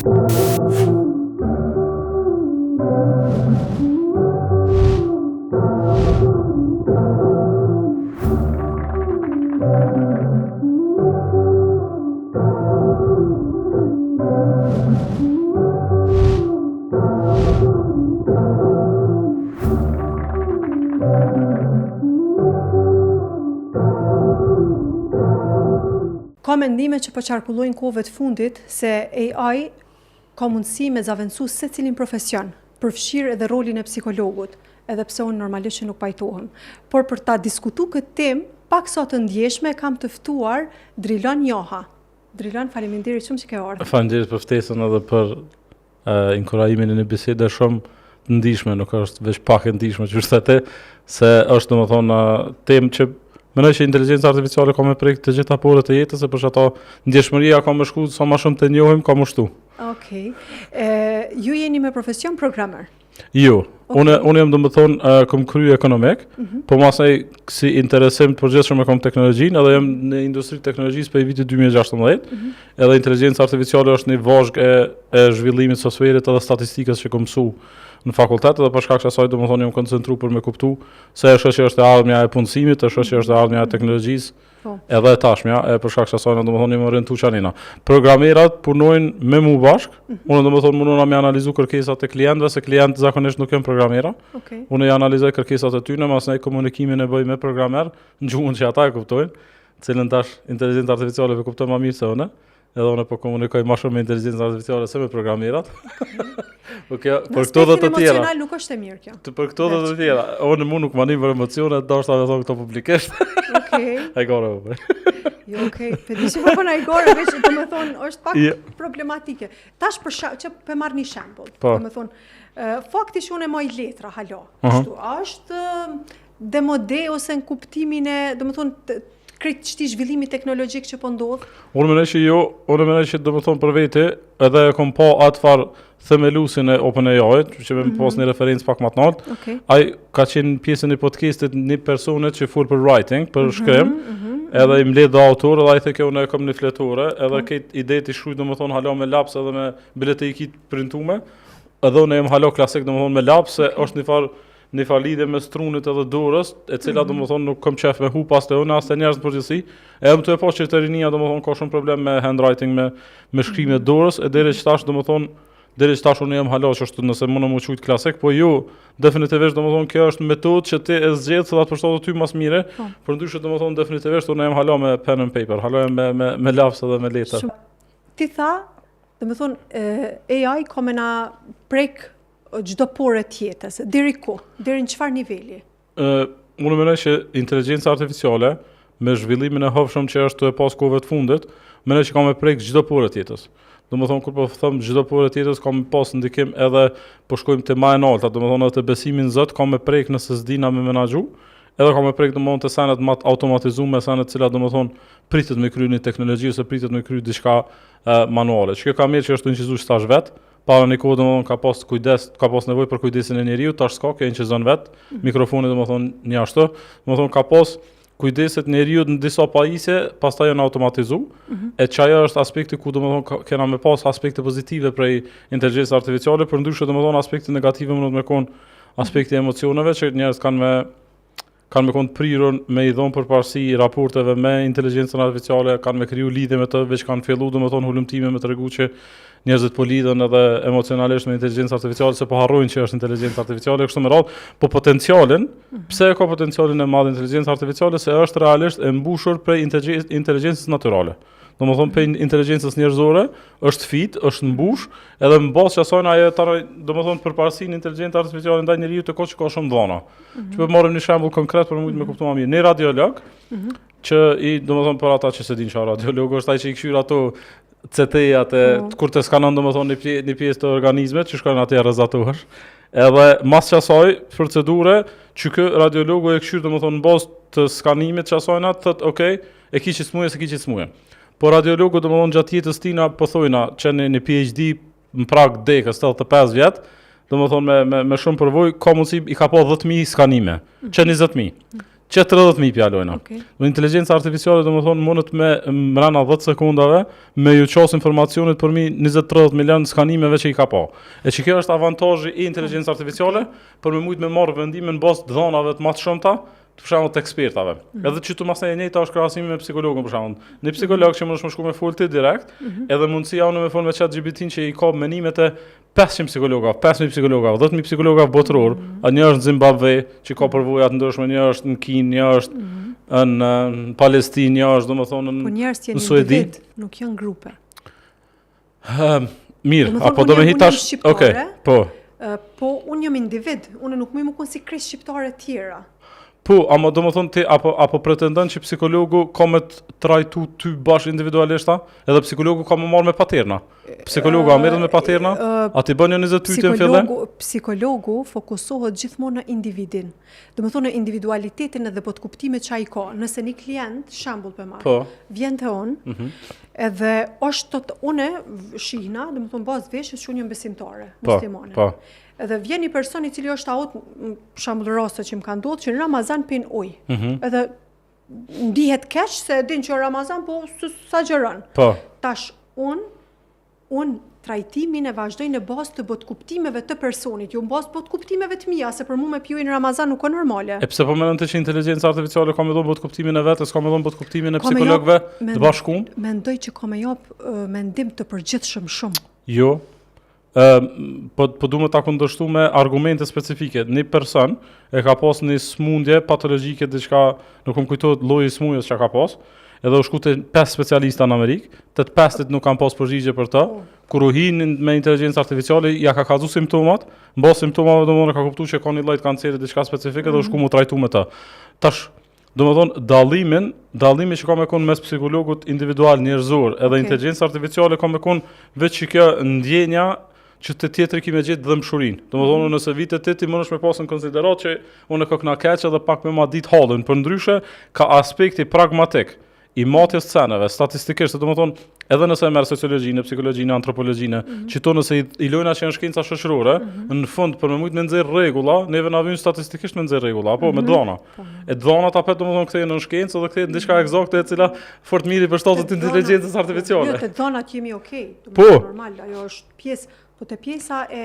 Ka mendime që po qarkullojnë kohëve të fundit se AI ka mundësi me zaventsu secilin profesion, përfshirë edhe rolin e psikologut, edhe pse unë normalisht që nuk pajtohem. Por për ta diskutu këtë temë, pak sa të ndjeshme kam të ftuar Drilon Joha. Drilon, faleminderit shumë që ke ardhur. Faleminderit për ftesën edhe për inkurajimin e një bisede shumë të ndihshme, nuk është veç pak e ndihshme, që është se është domethënë temë që mendoj që inteligjenca artificiale ka me prek të gjitha porët e jetës, e për ato ndjeshmëria ka më shku sa më shumë të njohim, ka më shtu. Okej. Ju jeni me profesion programer? Jo, unë jam domethënë kam kryer ekonomik, po masaj si interesim të përgjithshëm me kom teknologjinë, edhe jam në industrinë e teknologjisë për vitin 2016, edhe inteligjenca artificiale është një vazhg e zhvillimit të softwaret edhe statistikës që kam mësu në fakultet, edhe për shkak të asaj domethënë jam koncentruar për me kuptu se është që është e ardhmja e punësimit, është që është e ardhmja e teknologjisë, edhe e tashmja, e për shkak të asaj domethënë jam orientuar çanina. Programerat punojnë me mu bashk, unë domethënë mundona me analizu kërkesat e klientëve, se klientët zakonisht nuk janë programera. Unë i analizoj kërkesat e tyre, mas ne komunikimin e bëj me programer, në gjuhën që ata e kuptojnë, cilën tash inteligjenca artificiale e kupton më mirë se unë. Edhe unë po komunikoj më shumë me inteligjencën artificiale se me programerat. Për këto dhe të tjera. Emocional nuk është e mirë kjo. Për këto dhe të tjera. Unë mu nuk manim për emocione, dashta me thonë këto publikisht. Okej. Ajgore më për. Jo, okej. Pëdi që përpën ajgore, veç të me thonë, është pak problematike. Tash që për marrë një shembull. Të me thonë, fakti që unë e maj letra, halo. Është demode ose në kuptimin e, dhe me thonë, krejt qëti zhvillimi teknologjik që po ndodh? Unë mendoj që jo, unë mendoj që do të thonë për vete, edhe e kom pa atë farë themelusin e OpenAI-t, që me pas një referencë pak më të lartë. Ai ka qenë pjesën e podcastit një personet që fol për writing, për shkrim, edhe i mbledh dhe autor, edhe ai thekë unë e kam një fletore, edhe këtë ide të shkruaj domethënë hala me laps edhe me bibliotekë printume, edhe unë jam hala klasik domethënë me laps, se është një farë lidhje me strunit edhe dorës, e cila domethënë nuk kam qef me hu pas të unë, as të njerëz në përgjithësi. E më të e pas që të rinia domethënë ka shumë problem me handwriting, me shkrimin e dorës, e deri që tash domethënë deri që tash unë jam hala që është nëse më quajt klasik, po jo, definitivisht domethënë kjo është metodë që ti e zgjedh se ta përshtatet ty më mirë, por ndryshe domethënë definitivisht unë jam hala me pen and paper, hala me laps edhe me letër. Ti tha, domethënë AI ka me na prek çdo porë të jetës, deri ku? Deri në çfarë niveli? Unë mendoj që inteligjenca artificiale me zhvillimin e hapshëm që është e pas kohëve të fundit, mendoj që ka me prek çdo porë të jetës. Domethënë kur po them çdo porë të jetës ka me pas ndikim edhe po shkojmë te më e larta, domethënë te besimi në Zot ka me prek nëse s'dina me menaxhu, edhe ka me prek domethënë te sanet më automatizuar, sanet të cilat domethënë pritet me kryer një teknologji ose pritet me kryer diçka manuale. Çka ka mirë që është incizuar stash vet. Para një kohë domethënë ka pas kujdes, ka pas nevojë për kujdesin e njeriu, tash s'ka, që inqizon vet. Mikrofoni domethënë një ashtu, domethënë ka pas kujdeset njeriu në disa pajisje, pastaj janë automatizuar. E çaja është aspekti ku domethënë kena me pas aspekte pozitive prej inteligjencës artificiale, por ndryshe domethënë aspekte negative mund të më kon aspekti emocioneve që njerëz kanë me kon prirur me i dhon përparësi raporteve me inteligjencën artificiale, kanë me kriju lidhje me të, veç kanë filluar domethënë hulumtime me tregu që njerëzit po lidhen edhe emocionalisht me inteligjencën artificiale, se po harrojnë që është inteligjencë artificiale kështu me radhë, po potencialin, pse ka potencialin e madh inteligjencë artificiale, se është realisht e mbushur prej inteligjencës natyrale. Domethënë për inteligjencës njerëzore është fit, është mbush, edhe mbas që asaj ajo domethënë përparësinë inteligjencë artificiale ndaj njeriu të që ka shumë dhëna. Që po marrim një shembull konkret për më kuptuar më mirë. Një radiolog që domethënë për ata që se dinë çfarë radiolog është, ai që i këshyr ato CT-jat kur të skanon domethënë një pjesë të organizmit që shkojnë atë rrezatohesh. Edhe mas çasoj procedure që ky radiologu e këshyr domethënë në bazë të skanimit çasojna thotë, "Okej, e kiçi smuje, se kiçi smuje." Po radiologu domethënë gjatë jetës tina po thojna që në PhD në prag dekës 85 vjet, domethënë me shumë përvojë ka mundësi i ka pa 10.000 skanime, që 20.000. që 30.000 pjalojna. Okej. Me inteligjenca artificiale domethënë mundet me mbrana 10 sekondave me ju ços informacionet për mi 20-30 milion skanimeve që i ka pa. E që kjo është avantazhi i inteligjencës artificiale për me mujt me marrë vendime në bazë të dhënave të më të shumta, për shembull të ekspertave. Edhe që tu masaj e njëjta është krahasimi me psikologun për shembull. Në psikolog që mundesh më shku me fol ti direkt, edhe mundësia unë me fol me ChatGPT që i ka menimet e 500 psikologave, 5.000 psikologave, 10.000 psikologave botror, një është në Zimbabwe që ka përvoja të ndryshme, një është në Kinë, një është në Palestinë, një është domethënë Po njerëzit në janë Suedi. individ, nuk janë grupe. Mirë, Domethënë, apo do me unë jam hitash, shqiptare, okay, po. Po unë jam individ, unë nuk më kon si kresh shqiptare të tjera. Po, ama do më thonë ti, apo pretendon që psikologu ka me të trajtu ty bash individualisht, edhe psikologu ka me marrë me paterna. Psikologu a merret me paterna, a ti bën një 20 pyetje në fillim? Psikologu fokusohet gjithmonë në individin. Do të thonë në individualitetin edhe po të kuptimet që ai ka. Nëse një klient, shembull për marr, Po. vjen te unë, edhe është unë shihna, do të thonë bazë veshjes që unë jam besimtare, muslimane. Po. Edhe vjen një person i cili është aut, për shembull raste që më kanë ndodhur që në Ramazan pin ujë. Edhe ndihet keq se e din që Ramazan po s'agjeron. Po. Tash unë trajtimin e vazhdoj në bazë të botkuptimeve të personit, jo në bazë botkuptimeve të mia, se për mua me piu në Ramazan nuk ka normale. E pse po mendon ti që inteligjenca artificiale ka me dhënë botkuptimin e vetes, ka me dhënë botkuptimin e psikologëve të bashkuar? Mendoj që ka me jap mendim të përgjithshëm shumë. Jo. Po du me ta kundërshtu me argumente specifike. Një person e ka pas një smundje patologjike diçka, nuk më kujtohet lloji i smundjes që ka pas, edhe u shku te 5 specialistë në Amerikë, të 5 nuk kanë pas përgjigje për të. Kur u hin me inteligjencë artificiale, ja ka kallzu simptomat, mbas simptomave domosdoshmë ka kuptuar që ka një lloj kanceri diçka specifike dhe u shku mu trajtu me të. Tash domethënë dallimi që ka me kon mes psikologut individual njerëzor edhe inteligjencës artificiale ka me kon veç që kjo ndjenja që të tjetëri ki me gjithë dëmshurinë. Domethënë nëse vitet ti mundesh me pasën konsiderat që unë ka këna keq edhe pak me ma ditë hallën, për ndryshe ka aspekti pragmatik i matjes sceneve, statistikisht, domethënë edhe nëse merr sociologjinë, psikologjinë, antropologjinë, që to nëse i lojna që janë shkenca shoqërore, në fund për me mujt me nxjerr rregulla, neve na vjen statistikisht me nxjerr rregulla, apo me dhana. E dhana ta pet domethënë kthehen në shkencë edhe kthehet në diçka eksakte e cila fort mirë i përshtatet inteligjencës artificiale. Jo, te dhanat jemi okay, normal, ajo është pjesë. Po te pjesa e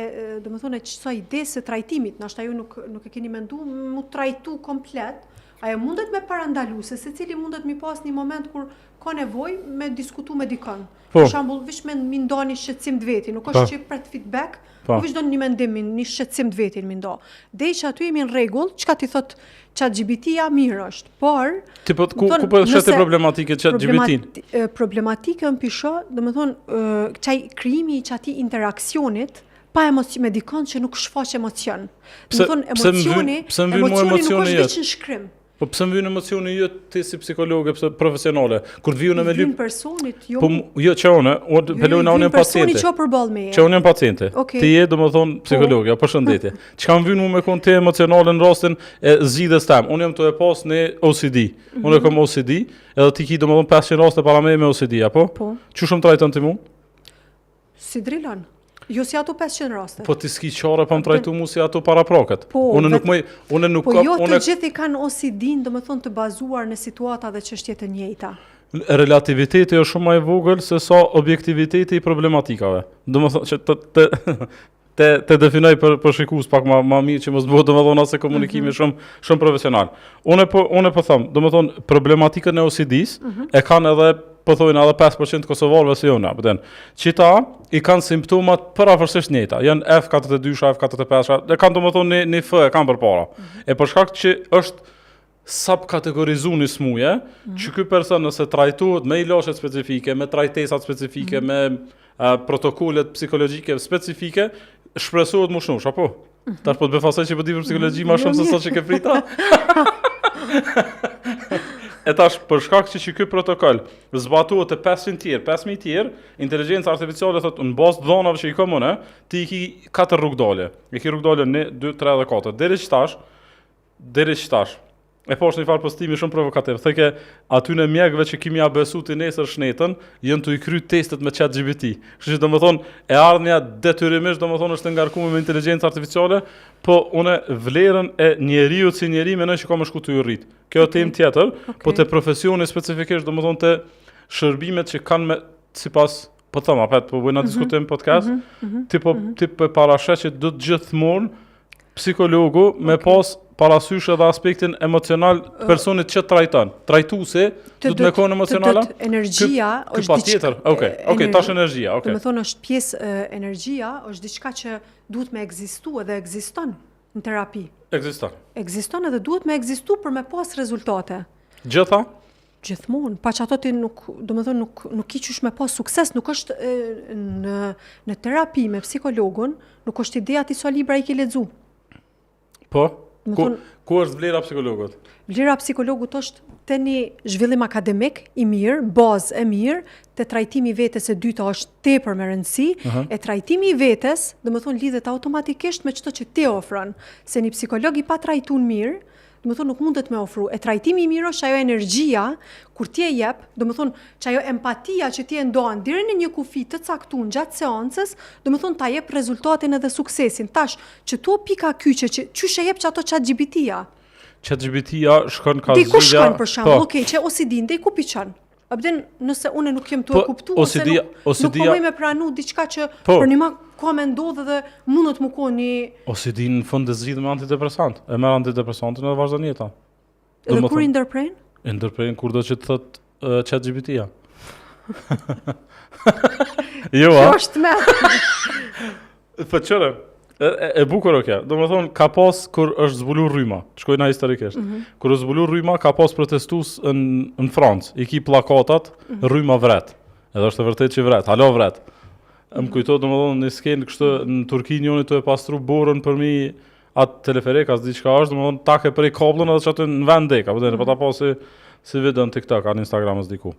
domethënë çfarë idesë së trajtimit, ndoshta ju nuk e keni menduar mu trajtu komplet. Ajo mundet me parandalu, se secili mundet mi pas një moment kur ka nevojë me diskutu me dikën. Për shembull, vish me mi ndani shqetësim të vetin, nuk është që pret feedback, po vish do një mendim, një shqetësim të vetin mi ndo. Dhe që aty jemi në rregull, çka ti thot ChatGPT-ja mirë është, por ti po ku po shete problematike ChatGPT-n? Problematikën pisho, domethënë çaj krijimi i çati interaksionit pa emocion me dikon që nuk shfaq emocion. Domethënë emocioni nuk është vetëm shkrim. Po pse më vjen emocioni jo ti si psikologe, pse profesionale, kur të vjen me lyp personit, jo. Po jo çone, pelojna unë paciente. Personi ço përball me. Çone paciente. Ti je domethënë psikologe, përshëndetje. Çka më vjen me kon ti emocionale në rastin e zgjidhjes tam. Unë jam të e pas në OCD. Unë kam OCD, edhe ti ki domethënë 500 raste para me OCD, apo? Po. Çu shumë trajton ti mua? Si drilon. Jo si ato 500 raste. Po ti s'ki qare pa më trajtu mu si ato parapraket. Unë nuk Po jo të gjithë i kanë OCD-n, domethënë të bazuar në situata dhe çështje të njëjta. Relativiteti është shumë më i vogël se sa objektiviteti i problematikave. Domethënë që te definoj për shikues pak më mirë që mos bëhet domethënë as komunikimi shumë profesional. Unë po them, domethënë problematikën e OCD-s e kanë edhe po thojnë edhe 5% kosovarëve si unë, apo qita i kanë simptomat përafërsisht njëjta, janë F42, F45, dhe kanë domethënë një F e kanë përpara. E për shkak që është subkategorizuar një smuje, që ky person nëse trajtohet me ilaçe specifike, me trajtesa specifike, me protokollet psikologjike specifike, shpresohet më shumë, apo? Tash po të befasoj që po di për psikologji më shumë se sa që ke prita. E tash për shkak që ky protokoll zbatohet te 500 tjerë, 5000 tjerë, inteligjenca artificiale thotë në bazë të dhënave që i kam unë, ti i ki 4 rrugdalje. I ki rrugdalje 1, 2, 3 dhe 4. Deri që tash, e poshtë një farë postimi shumë provokativ. Theke, aty në mjekëve që kimi ja besu të nesër shnetën, jënë të i kry testet me ChatGPT. Kështu që domethënë e ardhmja detyrimisht domethënë është ngarkuar me inteligjencë artificiale, po unë vlerën e njeriu si njeri mendoj që ka më shku të rrit. Kjo është temë tjetër, po te profesioni specifikisht domethënë te shërbimet që kanë me sipas po them apet po bëjmë diskutim podcast, ti po parashet që do të gjithmonë psikologu me pas parasysh edhe aspektin emocional të personit që trajton. Trajtuesi do të më konë emocionale. Energjia është patjetër. Okej, tash energjia, okej. Do të thonë është pjesë energjia, është diçka që duhet me ekzistuar dhe ekziston në terapi. Ekziston edhe duhet me ekzistuar për me pas rezultate. Gjitha? Gjithmonë, pa që ato ti nuk i qysh me pas sukses, nuk është në terapi me psikologun, nuk është ideja ti sa libra i ke lexu. Po? Ku është vlera psikologut? Vlera psikologut është të një zhvillim akademik i mirë, bazë e mirë, të trajtimi vetes e dyta është tepër me rëndësi, e trajtimi i vetes, domethënë lidhet automatikisht me çdo që ti ofron, se një psikolog i pa trajtuar mirë, domethënë nuk mundet me ofru. E trajtimi i mirë është ajo energjia, kur ti e jep, domethënë që ajo empatia që ti e ndon deri në një kufi të caktuar gjatë seancës, domethënë ta jep rezultatin edhe suksesin. Tash, që tu pika kyçe që çysh e jep që ato ChatGPT-ja. ChatGPT-ja shkon ka zgjidhja. Diku shkon për shembull, okej, që OCD ndej ku piçon. Abden nëse unë nuk jem tu e kuptuar ose nuk po më pranu diçka që për një ma ka me ndodhe dhe mundet më konë një... OCD në fund e zgjidh me antidepresant. E merr antidepresantin edhe vazhdon jeta. Edhe kur i ndërpren? Ndërpren kur do që të thot ChatGPT-ja. Jo, a? Kjo është me. Po çore. E bukur kjo. Domethënë ka pas kur është zbuluar rryma. Shkojna historikisht. Kur është zbuluar rryma ka pas protestues në Francë. I ki pllakatat rryma vret. Edhe është e vërtetë që vret. Halo vret. Më kujto domethënë në skenë kështu në Turqi njëri të e pastru borën për mi atë teleferik as diçka është, domethënë takë prej kabllën edhe çatë në vend dek, apo po ta pasi si video në TikTok, në Instagram as diku.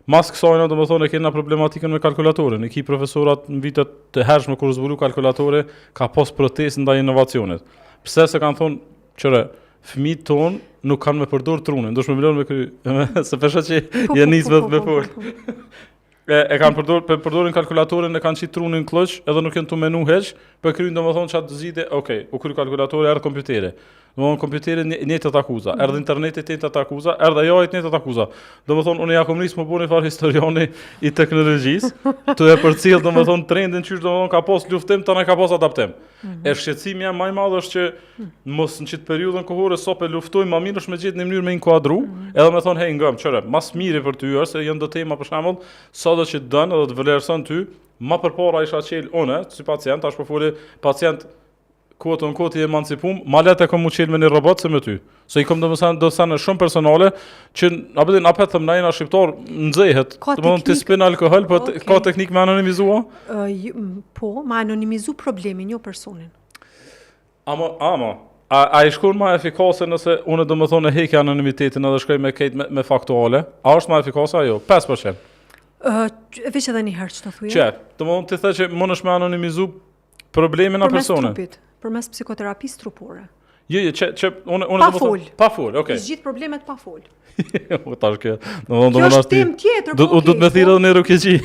Mas kësaj domethënë kena problematikën me kalkulatorin. I ki profesorat në vitet të hershme kur zbulu kalkulatore ka pas protestë ndaj inovacionit. Pse se kanë thonë çore fëmijët tonë nuk kanë me përdor trunin, ndoshta më vlen me kry, se pesha që janë nisë me fol. E kanë përdorin kalkulatorin, e kanë qit trunin kloç, edhe nuk janë tu menu heq, për kryin domethënë çat zgjidhje, okay, u kry kalkulatori erdh kompjuteri. Domethënë kompjuteri njëtë të akuza, erdh interneti njëtë të akuza, erdh ajo njëtë të akuza. Domethënë unë ja kom nis më bëni fare historiani i teknologjisë, të e përcjell domethënë trendin çysh domethënë ka pas luftim, tani ka pas adaptim. E shqetësimi jam më i madh është që mos në çit periudhën kohore sa pe luftojmë më mirë është me gjetë në mënyrë me inkuadru, edhe me thonë hey ngëm, çore, mas miri për ty është se janë do tema për shembull, sa do që dën edhe të vlerëson ty, më përpara isha qel unë si pacient, tash po foli pacient koton koti e emancipum, ma letë e kom u qelë me një robot se me ty. Se i kom do sene shumë personale, që apet thëm na jena shqiptar nëzehet, të spin alkohol, po ka teknik me anonimizua? Po, me anonimizu problemin, jo personin. A i shkur ma efikase nëse unë do më thonë e heke anonimitetin edhe shkoj me kejt me faktuale? A është ma efikase ajo? 5%? Veç edhe një herë që të thuja? Që, të më të the që mund është me anonimizu problemin a personin? Përmes trupit, përmes psikoterapisë trupore. Jo, që unë pa fol. Pa fol, okay. Zgjidh problemet pa fol. Tash kjo. Kjo është temë tjetër, po. Do të më thirrë në rukëqi.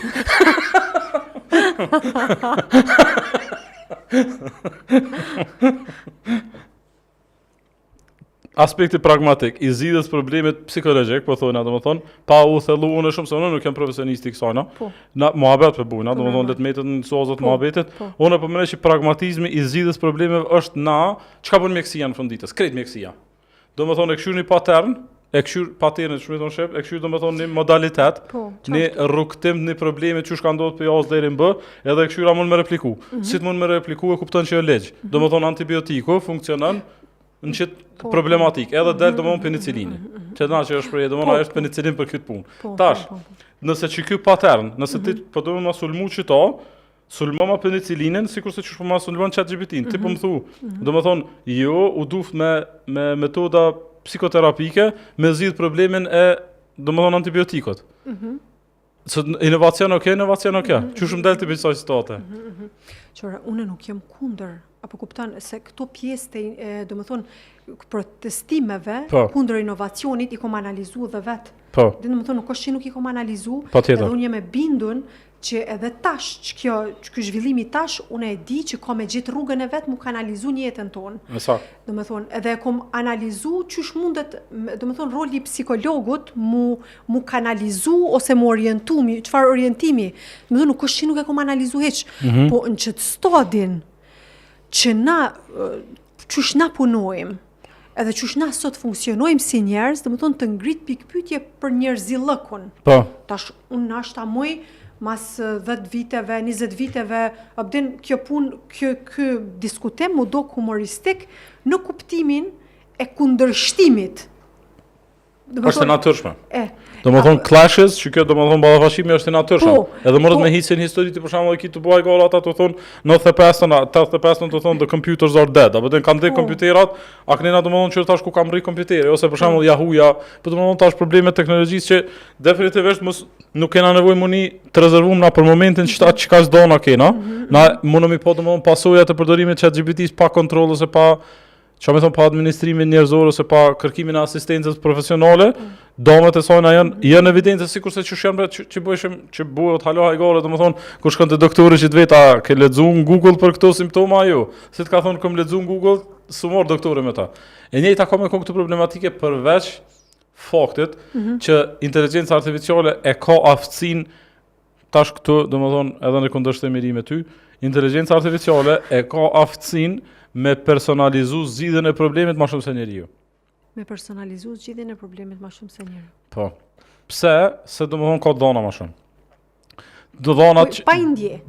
Aspekti pragmatik i zgjidhjes problemet psikologjik, po thonë, domethënë, pa u thellu unë shumë se unë nuk jam profesionist i kësaj, no. Na muhabet po bujna, domethënë le të metet në sozat muhabetit. Unë po mendoj që pragmatizmi i zgjidhjes problemeve është çka bën mjekësia në fund ditës, krejt mjekësia. Domethënë e kshyr një patern, e kshyr paternit, shumë thon shep, e kshyr domethënë një modalitet, një rrugtim në probleme që ka ndodhur për javë deri në B, edhe e kshyra mund me repliku. Si të mund me repliku e kupton që është ligj. Domethënë antibiotiku funksionon në qëtë problematik, edhe del domon penicilini. Që që është prej, domon ajo është penicilin për këtë punë. Tash, nëse që ky patern, nëse ti po do më sulmu çito, sulmo ma penicilinin, sikurse çu po ma sulmon ChatGPT-n. Ti po më thu, domethënë, jo, u duft me metoda psikoterapike me zgjidh problemin e domethënë antibiotikut. Inovacion okay. Qysh më del ti për kësaj situate? Qëra, unë nuk jam kundër, apo kupton se këto pjesë të, domethënë, protestimeve kundër inovacionit i kom analizu dhe vetë. Po. Domethënë, nuk është që nuk i kom analizu, Patjetër. edhe unë jam e bindun që edhe tash, që ky zhvillimi tash, unë e di që kom e gjetë rrugën e vetë mu kanalizu një jetën tonë. Saktë. Domethënë, edhe kom analizu qysh mundet, domethënë, roli i psikologut mu kanalizu ose mu orientu, çfarë orientimi. Domethënë, nuk është që nuk e kom analizu hiç, po në çet stadin që na qysh na punojmë, edhe qysh na sot funksionojmë si njerëz, domethënë të ngrit pikpyetje për njerëzillëkun. Po. Tash unë nashta muj mas 10 viteve, 20 viteve, abdin kjo punë, ky diskutim mu do humoristik në kuptimin e kundërshtimit. Është e natyrshme. Domethënë clashes, që kjo domethënë ballafashimi është i natyrshëm. Po, Edhe morët me hisin historitë për shembull këtu bëj gola ata të thonë 85 të thonë the computers are dead. Apo të kanë dhe kompjuterat, a keni na domethënë që tash ku kam rri kompjuteri ose për shembull Yahoo-ja, po domethënë tash probleme teknologjisë që definitivisht nuk kena nevojë muni të rezervojmë na për momentin çka s'dona kena. Na mundemi po domethënë pasojat e përdorimit të ChatGPT-s pa kontroll ose pa që me thonë pa administrimin njerëzor ose pa kërkimin e asistencës profesionale, domet e sajna janë evidente sikurse që shembe që bëjshim që buhet halo hajgore, domethënë kur shkon te doktori që të vet a ke lexuar në Google për këto simptoma ajo. Si të ka thonë kom lexuar në Google, s'u mor doktori me ta. E njëjta ka me këto problematike përveç faktit që inteligjenca artificiale e ka aftësinë tash këtu, domethënë edhe në kundërshtim me ty, inteligjenca artificiale e ka aftësinë me personalizu zgjidhjen e problemit më shumë se njeriu. Me personalizu zgjidhjen e problemit më shumë se njeriu. Po. Pse? Se domethënë ka dhona më shumë. Do dhonat pa ndje.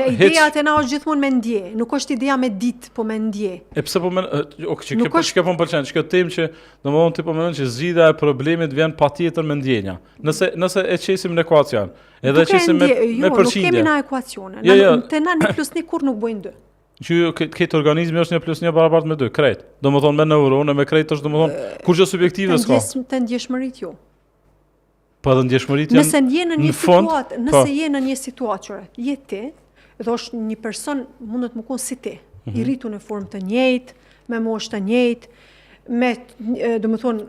Ideja të na është gjithmonë me ndje, nuk është ideja me ditë, po me ndje. E pse po çka po më pëlqen, çka temë që domethënë ti po mendon që zgjidhja e problemit vjen patjetër me ndjenja. Nëse e qesim në ekuacion, edhe qesim me përqindje. Nuk kemi na ekuacione. Te na 1 + 1 kur nuk bëjnë 2. Që këtë organizmi është 1 + 1 barabart me 2, krejt. Domethënë me neuronë, me krejt është domethënë kur gjë subjektive s'ka. Të ndjeshmërit jo. Po edhe ndjeshmërit janë. Nëse je në një situatë, nëse je në një situatë, je ti, dhe është një person mundet më kon si ti, i rritur në formë të njëjtë, me moshë të njëjtë, me domethënë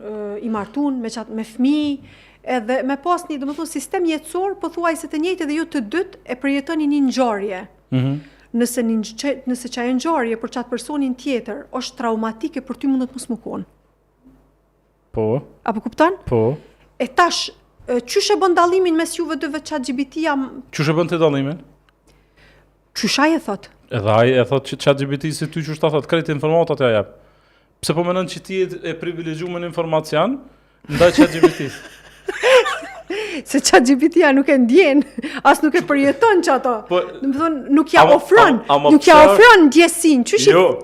i martuar, me fëmijë, edhe me pas një domethënë sistem jetësor, pothuajse të njëjtë dhe ju të dytë e përjetoni një ngjarje. Nëse çaj ngjarje për çat personin tjetër është traumatike për ty mundet mos më kon. Po. Apo kupton? Po. E tash, qysh e bën dallimin mes juve dyve ChatGPT-ja? Qysh e bën ti dallimin? Qysh ai e thot? Edhe ai e thot që ChatGPT si ty qysh ta thot, krejt informatat ja jap. Pse po mendon që ti e privilegjuar me informacion ndaj ChatGPT-s? Se ChatGPT-ja nuk e ndjen, as nuk e përjeton çato. Domethënë nuk ja ofron, ndjesinë.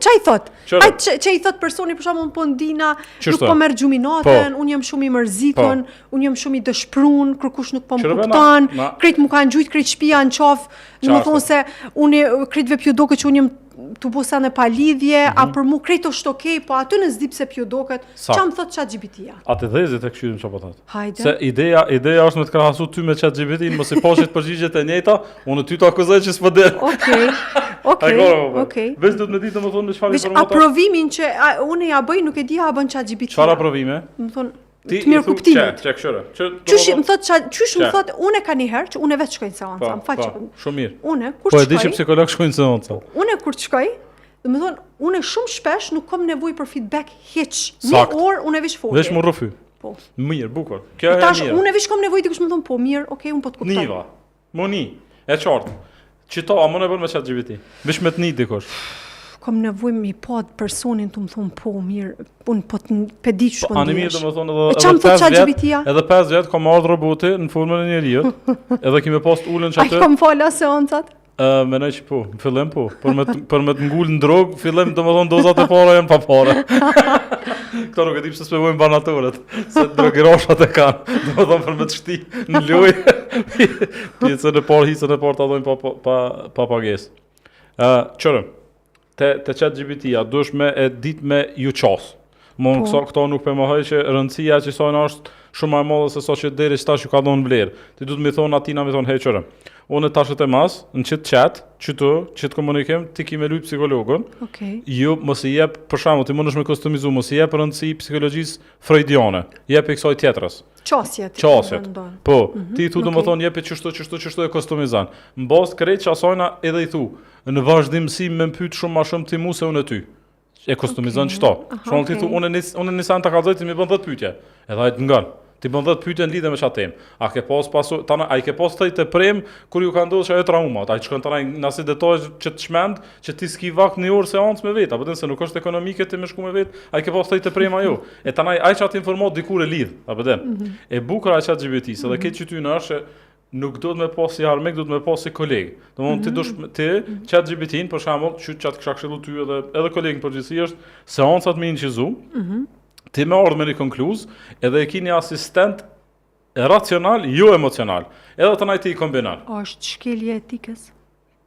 Ç'ai thot? Ai ç'ai thot personi për shembull po ndina, nuk po merr gjuminatën, unë jam shumë i mërzitur, unë jam shumë i dëshpruar, kërkush nuk po më kupton, krejt më kanë gjujt, krejt shtëpia në qof, domethënë se unë krejtve pju doket që unë jam tu busa në palidhje, a për mu krejt është okej, po aty në zdi pse pju doket, ç'a më thot ChatGPT-ja? Atë dhezit e këshyrim ç'a po thot. Hajde. Se ideja është me të krahasu ty me ChatGPT-n, mos i pashit përgjigjet e njëjta, unë ty të akuzoj që s'po del. Okej. Veç do të më ditë domethënë me çfarë informata. Aprovimin që unë ja bëj nuk e di a bën ChatGPT. Çfarë aprovime? Domethënë të mirë kuptimit. Qysh më thot, unë ka një herë që unë vetë shkoj në seanca, më faq. Shumë mirë. Unë kur shkoj. Po e di që psikolog shkojnë në seanca. Unë kur shkoj, domethënë unë shumë shpesh nuk kam nevojë për feedback hiç. Një orë unë veç folje. Veç më rrëfy. Po. Mirë, bukur. Kjo është mirë. Tash unë veç kam nevojë dikush më thon po mirë, okay, unë po të kuptoj. Niva. Moni. E qartë. Çito, a më ne bën me ChatGPT? Veç me të një dikush. Kam nevojë mi pa personin të më thonë po mirë, unë po të pedi që shpëndesh. Ani mirë domethënë edhe 5 vjet kam ardhur roboti në formën e njeriut. Edhe kemi post ulën çatë. Ai kam fala seancat. Mendoj që po, në fillim po, për me të ngul në drog, fillim domethënë dozat e para janë pa fare. Këto nuk e di pse s'provojnë banatorët, se drogiroshat e kanë, domethënë për me të shti në lojë. Pjesën e parë, hisën e parë ta dhojnë pa pagesë. Çorë. Te ChatGPT-ja duhesh me e ditë me ju qas. Këto nuk për më hëj që rëndësia që sajna është shumë më e madhe se sa që deri tash ju ka dhënë vlerë. Ti duhet më thonë atina më thonë hey çore. Unë tashët e mas, në qitë chat, qitë komunikim, ti ki me luj psikologun. Okej. Jo, mos i jep, për shembull, ti mundesh me kustomizu, mos i jep rëndësi psikologjisë freudiane. Jep i kësaj tjetrës. Qasjet. Po, ti thu domethënë jepi çështo e kustomizon. Mbas krejt çasojna edhe i thu. Në vazhdimsi më pyet shumë më shumë ti mua se unë ty. E kustomizon çto. Shumë ti thu unë nisan ta kallzoj ti më bën 10 pyetje. Edhe ai të ngon. Ti bën 10 pyetje në lidhje me çatë temë. A ke ai ke pas të prem kur ju ka ndodhur ajo traumat. Ai shkon tani në asnjë detaj që të shmend, që ti ski vakt në orë seancë me vet, apo se nuk është ekonomike ti më shku me vet, ai ke pas të prem ajo. E tani ai çat informat dikur e lidh, apo E bukur ai çat GPT-s, edhe këtë që ty në është nuk do të më pas si armik, do të më pas si koleg. Domthonë ti chat GPT-n për shembull, çat kisha këshillu ty edhe kolegin përgjithësi është seancat me inqizu. Ti me ardhë me një konkluz, edhe e ki një asistent racional, jo emocional. Edhe të najti i kombinan. A është shkelje etikës?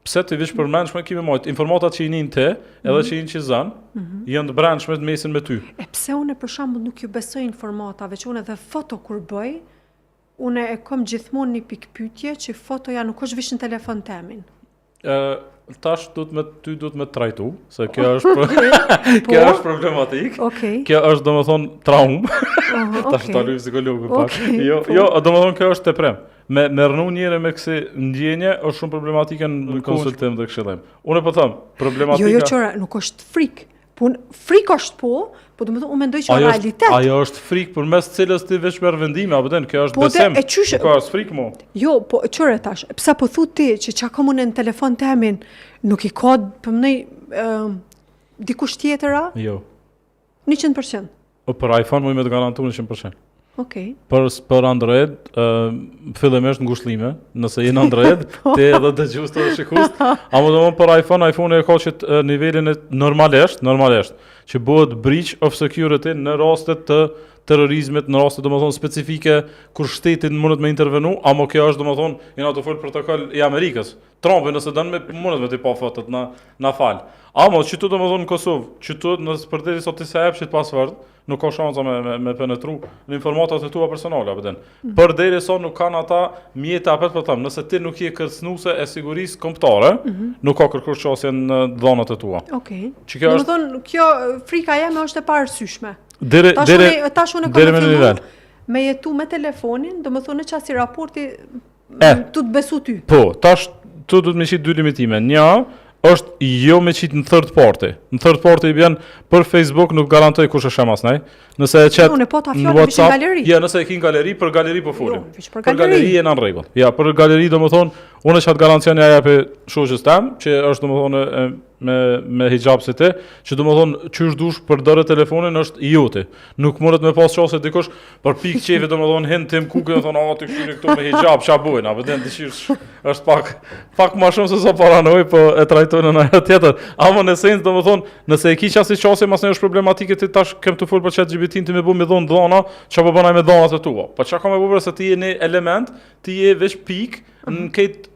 Pse të vish për menshme kime mojtë, informatat që i njën te, edhe që i njën që zanë, janë të brendshme të mesin me ty. E pse une për shembull nuk ju besoj informatave, që une dhe foto kur bëj, une e kom gjithmonë një pikpyetje që fotoja nuk është vish në telefon temin. Tash ty duhet me trajtu, se kjo është kjo është problematik. Kjo është domethënë traumë. Tash ta luaj psikologun pak. Jo, domethënë kjo është teprim. Me rënu njëre me kësi ndjenje është shumë problematike në konsultim dhe këshillim. Unë po them, problematika. Jo, çora, nuk është frikë. Frikë është po domethënë unë mendoj që është realitet. Ajo është frikë përmes cilës ti veç merr vendime, apo kjo është besim. Ka as frikë mo. Jo, po çore tash, pse po thu ti që çka kam unë në telefon temin, nuk i ka për më dikush tjetër? Jo. 100%. O për iPhone më të garantuar 100%. Okej. Për Android, fillimisht ngushëllime, nëse jeni Android, ti edhe dëgjues të shikues, ama domon për iPhone e ka që nivelin e normalisht, që bëhet breach of security në raste të terrorizmit, në raste domethënë specifike kur shteti mundet me intervenu, ama kjo është domethënë janë ato fol protokoll i Amerikës. Trumpi nëse don mundet me të pa fotot na fal. Ama çtu domethënë në Kosovë, çtu nëse përderi sot ti sa hapshit password, nuk ka shansa me penetru në informatat e tua personale, apo përderisa nuk kanë ata mjete apo po them, nëse ti nuk je kërcënuese e sigurisë kombëtare, nuk ka kërkuar çështje në dhënat e tua. Okej. Domethënë kjo frika jeme është e parësyeshme. Tash unë kam filluar me jetu me telefonin, domethënë në çasti raporti tu të besu ty. Po, tash tu duhet me qit dy limitime. Një është jo me qit në third party. Në third party i bjen për Facebook nuk garantoj kush është masnaj. Nëse e qet në WhatsApp, ja, nëse e kin galeri, për galeri po folim. Për galeri jena në rregull. Ja, për galeri domethënë unë çat garancion ja japi shoqës tam, që është domethënë me hijab si ti, që domethënë çysh dush për dorë telefonin është i joti. Nuk mundet me pas çose dikush për pikë qefi domethënë hen tim kukën thonë ti kthini këtu me hijab, ç'a bujnë, apo dëshish është pak më shumë se sa paranoj, po e trajtojnë në ajo tjetër. Ama në sens domethënë, nëse e ki çasti çose mos është problematike ti tash kem të fol për chat GPT-n ti më bën me dhona, ç'a po bënaj me dhonat e tua. Po ç'a ka më bëre se ti je në element, ti je veç pik në këtë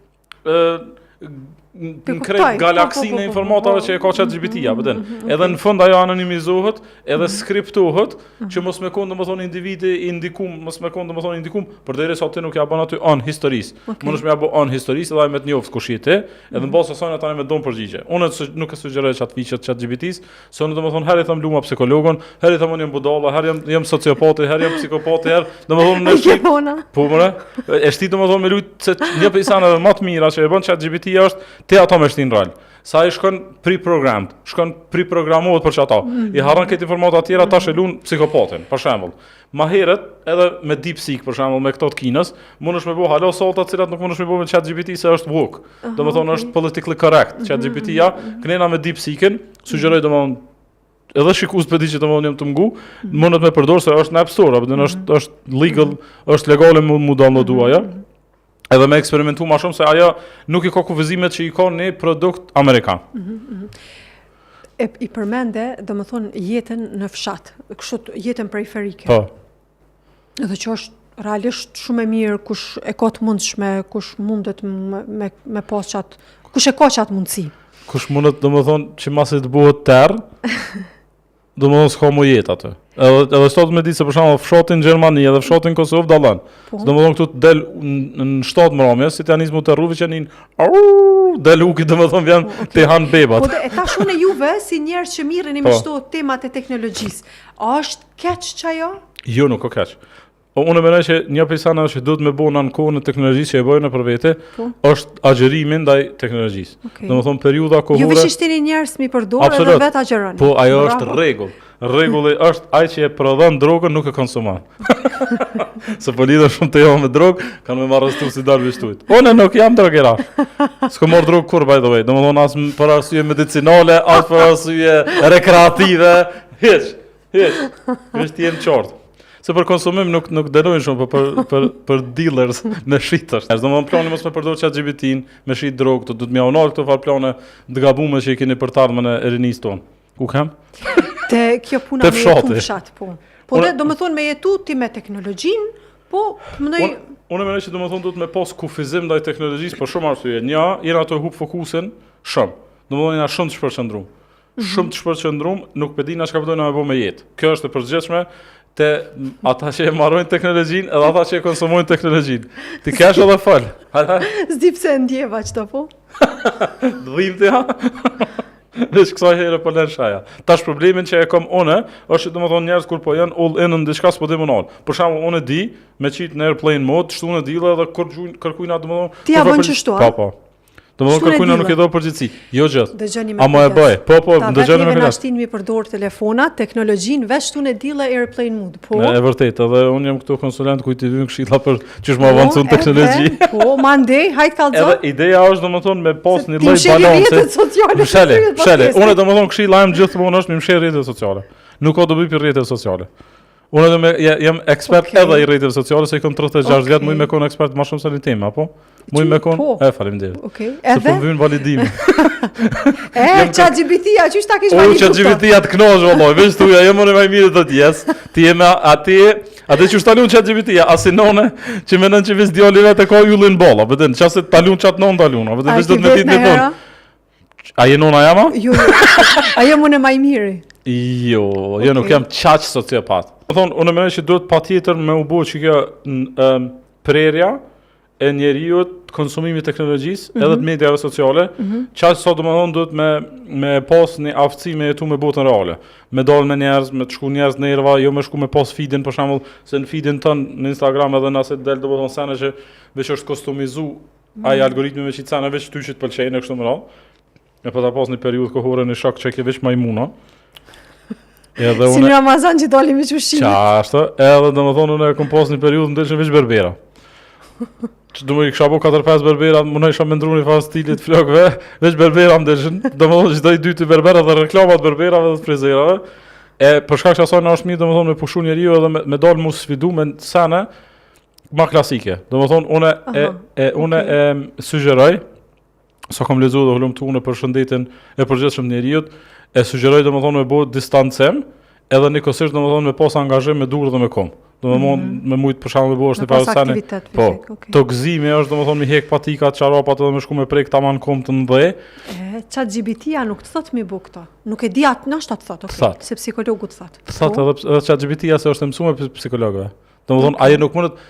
në krejt galaksinë e informatave që e ka chat GPT-ja, apo edhe në fund ajo anonimizohet, edhe skriptohet, që mos me kon domethënë individi i ndikum, mos me kon domethënë indikum, përderisa ti nuk ja bën aty on historisë. Mundesh me ja bë on historisë edhe ai me të njoft kush je ti, edhe mbas asaj ata me don përgjigje. Unë nuk e sugjeroj chat fiqet chat GPT-s, se unë domethënë herë them luma psikologun, herë them unë jam budalla, herë jam sociopat, herë jam psikopat, herë domethënë në shit. Po më, e shti domethënë me lut se një pesana më të mira që e bën chat GPT është ti ato me shtin rol. Sa i shkon pre-programmed, shkon pre-programohet për çato. I harron këtë informata të tjera tash e lun psikopatin, për shembull. Ma herët edhe me DeepSeek për shembull me këto të Kinës, mundesh me bëu halo solta të cilat nuk mundesh me bëu me ChatGPT se është woke. Domethënë është politically correct. ChatGPT-ja, kënena me DeepSeek-in, sugjeroj domethënë edhe shikues për diçka domethënë jam të mungu, mundet me përdor se është në App Store, apo është legal, është legale mu downloaduaja. Edhe me eksperimentu ma shumë se ajo nuk i ka kufizimet që i ka një produkt amerikan. I përmende, domethënë, jetën në fshat, kështu jetën periferike. Po. Edhe që është realisht shumë e mirë, kush e ka të mundshme, kush mundet me pas kush e ka qatë mundësi. Kush mundet domethënë që masi të bëhet terr, domethënë s'ka më jetë aty. Edhe sot me ditë se për shembull fshatin në Gjermani edhe fshatin në Kosovë dallon. Domethënë këtu del në 7 mramje, si të janis më të rrugë që nin del uki domethënë vjen te han bebat. Po e tash unë juve si njerëz që mirreni me çdo temat e teknologjisë, a është keq çajo? Jo, nuk ka keq. Unë mendoj që një persona që duhet me bëna në kohën e teknologjisë që e bëjnë për vete, është agjerimi ndaj teknologjisë. Domethënë periudha kohore. Ju visht jeni njerëz mi përdor edhe vetë agjeroni. Po ajo është rregull. Rregulli është ai që e prodhon drogën nuk e konsumon. Se po lidhen shumë të jo me drogë, kanë me marrëstu si dalë vështujt. Unë nuk jam drogera. S'ko marr drogë kur by the way. Domethënë as për arsye medicinale, as për arsye rekreative, hiç. Është jenë qartë. Se për konsumim nuk dënojnë shumë, për dealers me shitësh. Domethënë plani mos me përdor ChatGPT-n me shit drogë, do të më unal këto fal plane të gabuara që i keni për të ardhmen e rinisë tonë. Ku kam? Te kjo puna me jetu në fshat, po. Po dhe do më thonë me jetu ti me teknologjin, po mënoj... Unë mendoj që do më thonë duhet me pas kufizim ndaj teknologjisë për shumë arsye. Një, jena të hub fokusin shumë. Do më thonë jena shumë të shpërqendrum. Shumë të shpërqendrum, nuk pedina çka përdojnë me bo me jetë. Kjo është e përgjithshme te ata që e marrojnë teknologjinë edhe ata që e konsumojnë teknologjinë. Ti kesh edhe fal. S'di pse ndjeva çto po. Dhim ti ha. Veç kësaj herë po lën shaja. Tash problemin që e kam unë është domethënë njerëz kur po janë all in në diçka s'podim unal. Për shembull unë di me cheat në airplane mode, shtunë dilla edhe kërkojnë atë domethënë. Ti ja bën çështu a? Po. Domethënë kërkojnë nuk e do përgjithësi. Jo gjithë. Dëgjoni me. A më e bëj? Po, dëgjoni me. Ta shtin mi përdor telefona, teknologjinë veç shtunë dilla airplane mode. Po. E vërtet, edhe unë jam këtu konsulent ku i të vjen këshilla për çish më avancon teknologji. Po, mandej, hajt kallzo. Edhe ideja është domethënë me pas një lloj balanci. Mshele. Unë domethënë këshilla jam gjithmonë është me mshël rrjetet sociale. Nuk ka dobi për rrjetet sociale. Unë jam ekspert edhe i rrjeteve sociale, se i kam 36 vjet, më me kon ekspert më shumë se në tema, apo? Më me kon, faleminderit. Okej. Se po vjen validimi. ChatGPT-ja, çu ta kish validuar? ChatGPT-ja të knosh vallai, veç thuja, jam unë më i mirë të jes. Ti je me atë çu stalun ChatGPT-ja, asinone, që mendon që vetë djali vetë ka yllin bolla, vetëm çase talun chat non talun, vetëm vetë do të më ditë me ton. A je nona jama? Jo. Ajo më në më i miri. Jo, nuk jam çaq sociopat. Unë mendoj që duhet patjetër me u bë që kjo prerja e njeriu të konsumimit teknologjisë edhe të mediave sociale, çaq sot domethënë duhet me pas një aftësi me jetu me botën reale. Me dalë me njerëz, me të shku njerëz në erva, jo me shku me pas feedin për shembull, se në feedin ton në Instagram edhe nëse del domethënë sene që veç është kostumizu ai algoritmi me çicana veç ty që të pëlqejnë kështu më radh. Me pa ta pas një periudhë kohore në shok që ke veç majmuna. Si në Ramazan që dalim me qushime. Qashtë, edhe domethënë unë e kom pas një periudhë ndeshën veç berbera. Që do më i kisha po 4-5 berbera, më isha me ndru një farë stilit flokëve, veç berbera ndeshën, domethënë që doj 2 berbera dhe reklamat berberave dhe frizerave. E për shkak që asaj na është mirë domethënë me pushu njeriu edhe me dalë mu sfidu me sene ma klasike. Domethënë unë e sugjeroj, sa kam lexuar dhe hulumtuar për shëndetin e përgjithshëm të njeriu, e sugjeroj domethënë me bë distancim, edhe nikosisht domethënë me pas angazhim me dur dhe me kom. Domethënë me mujt për shembull bësh në parë sane. Po. Tokëzimi është domethënë me hek patikat, çarapat edhe me shku me prek tamam kom të ndë. ChatGPT-ja nuk të thot mi bu këto. Nuk e di atë nështë atë thot, se psikologu të thot. Thot edhe ChatGPT-ja se është mësuar me psikologëve. Domethënë ajo nuk mundet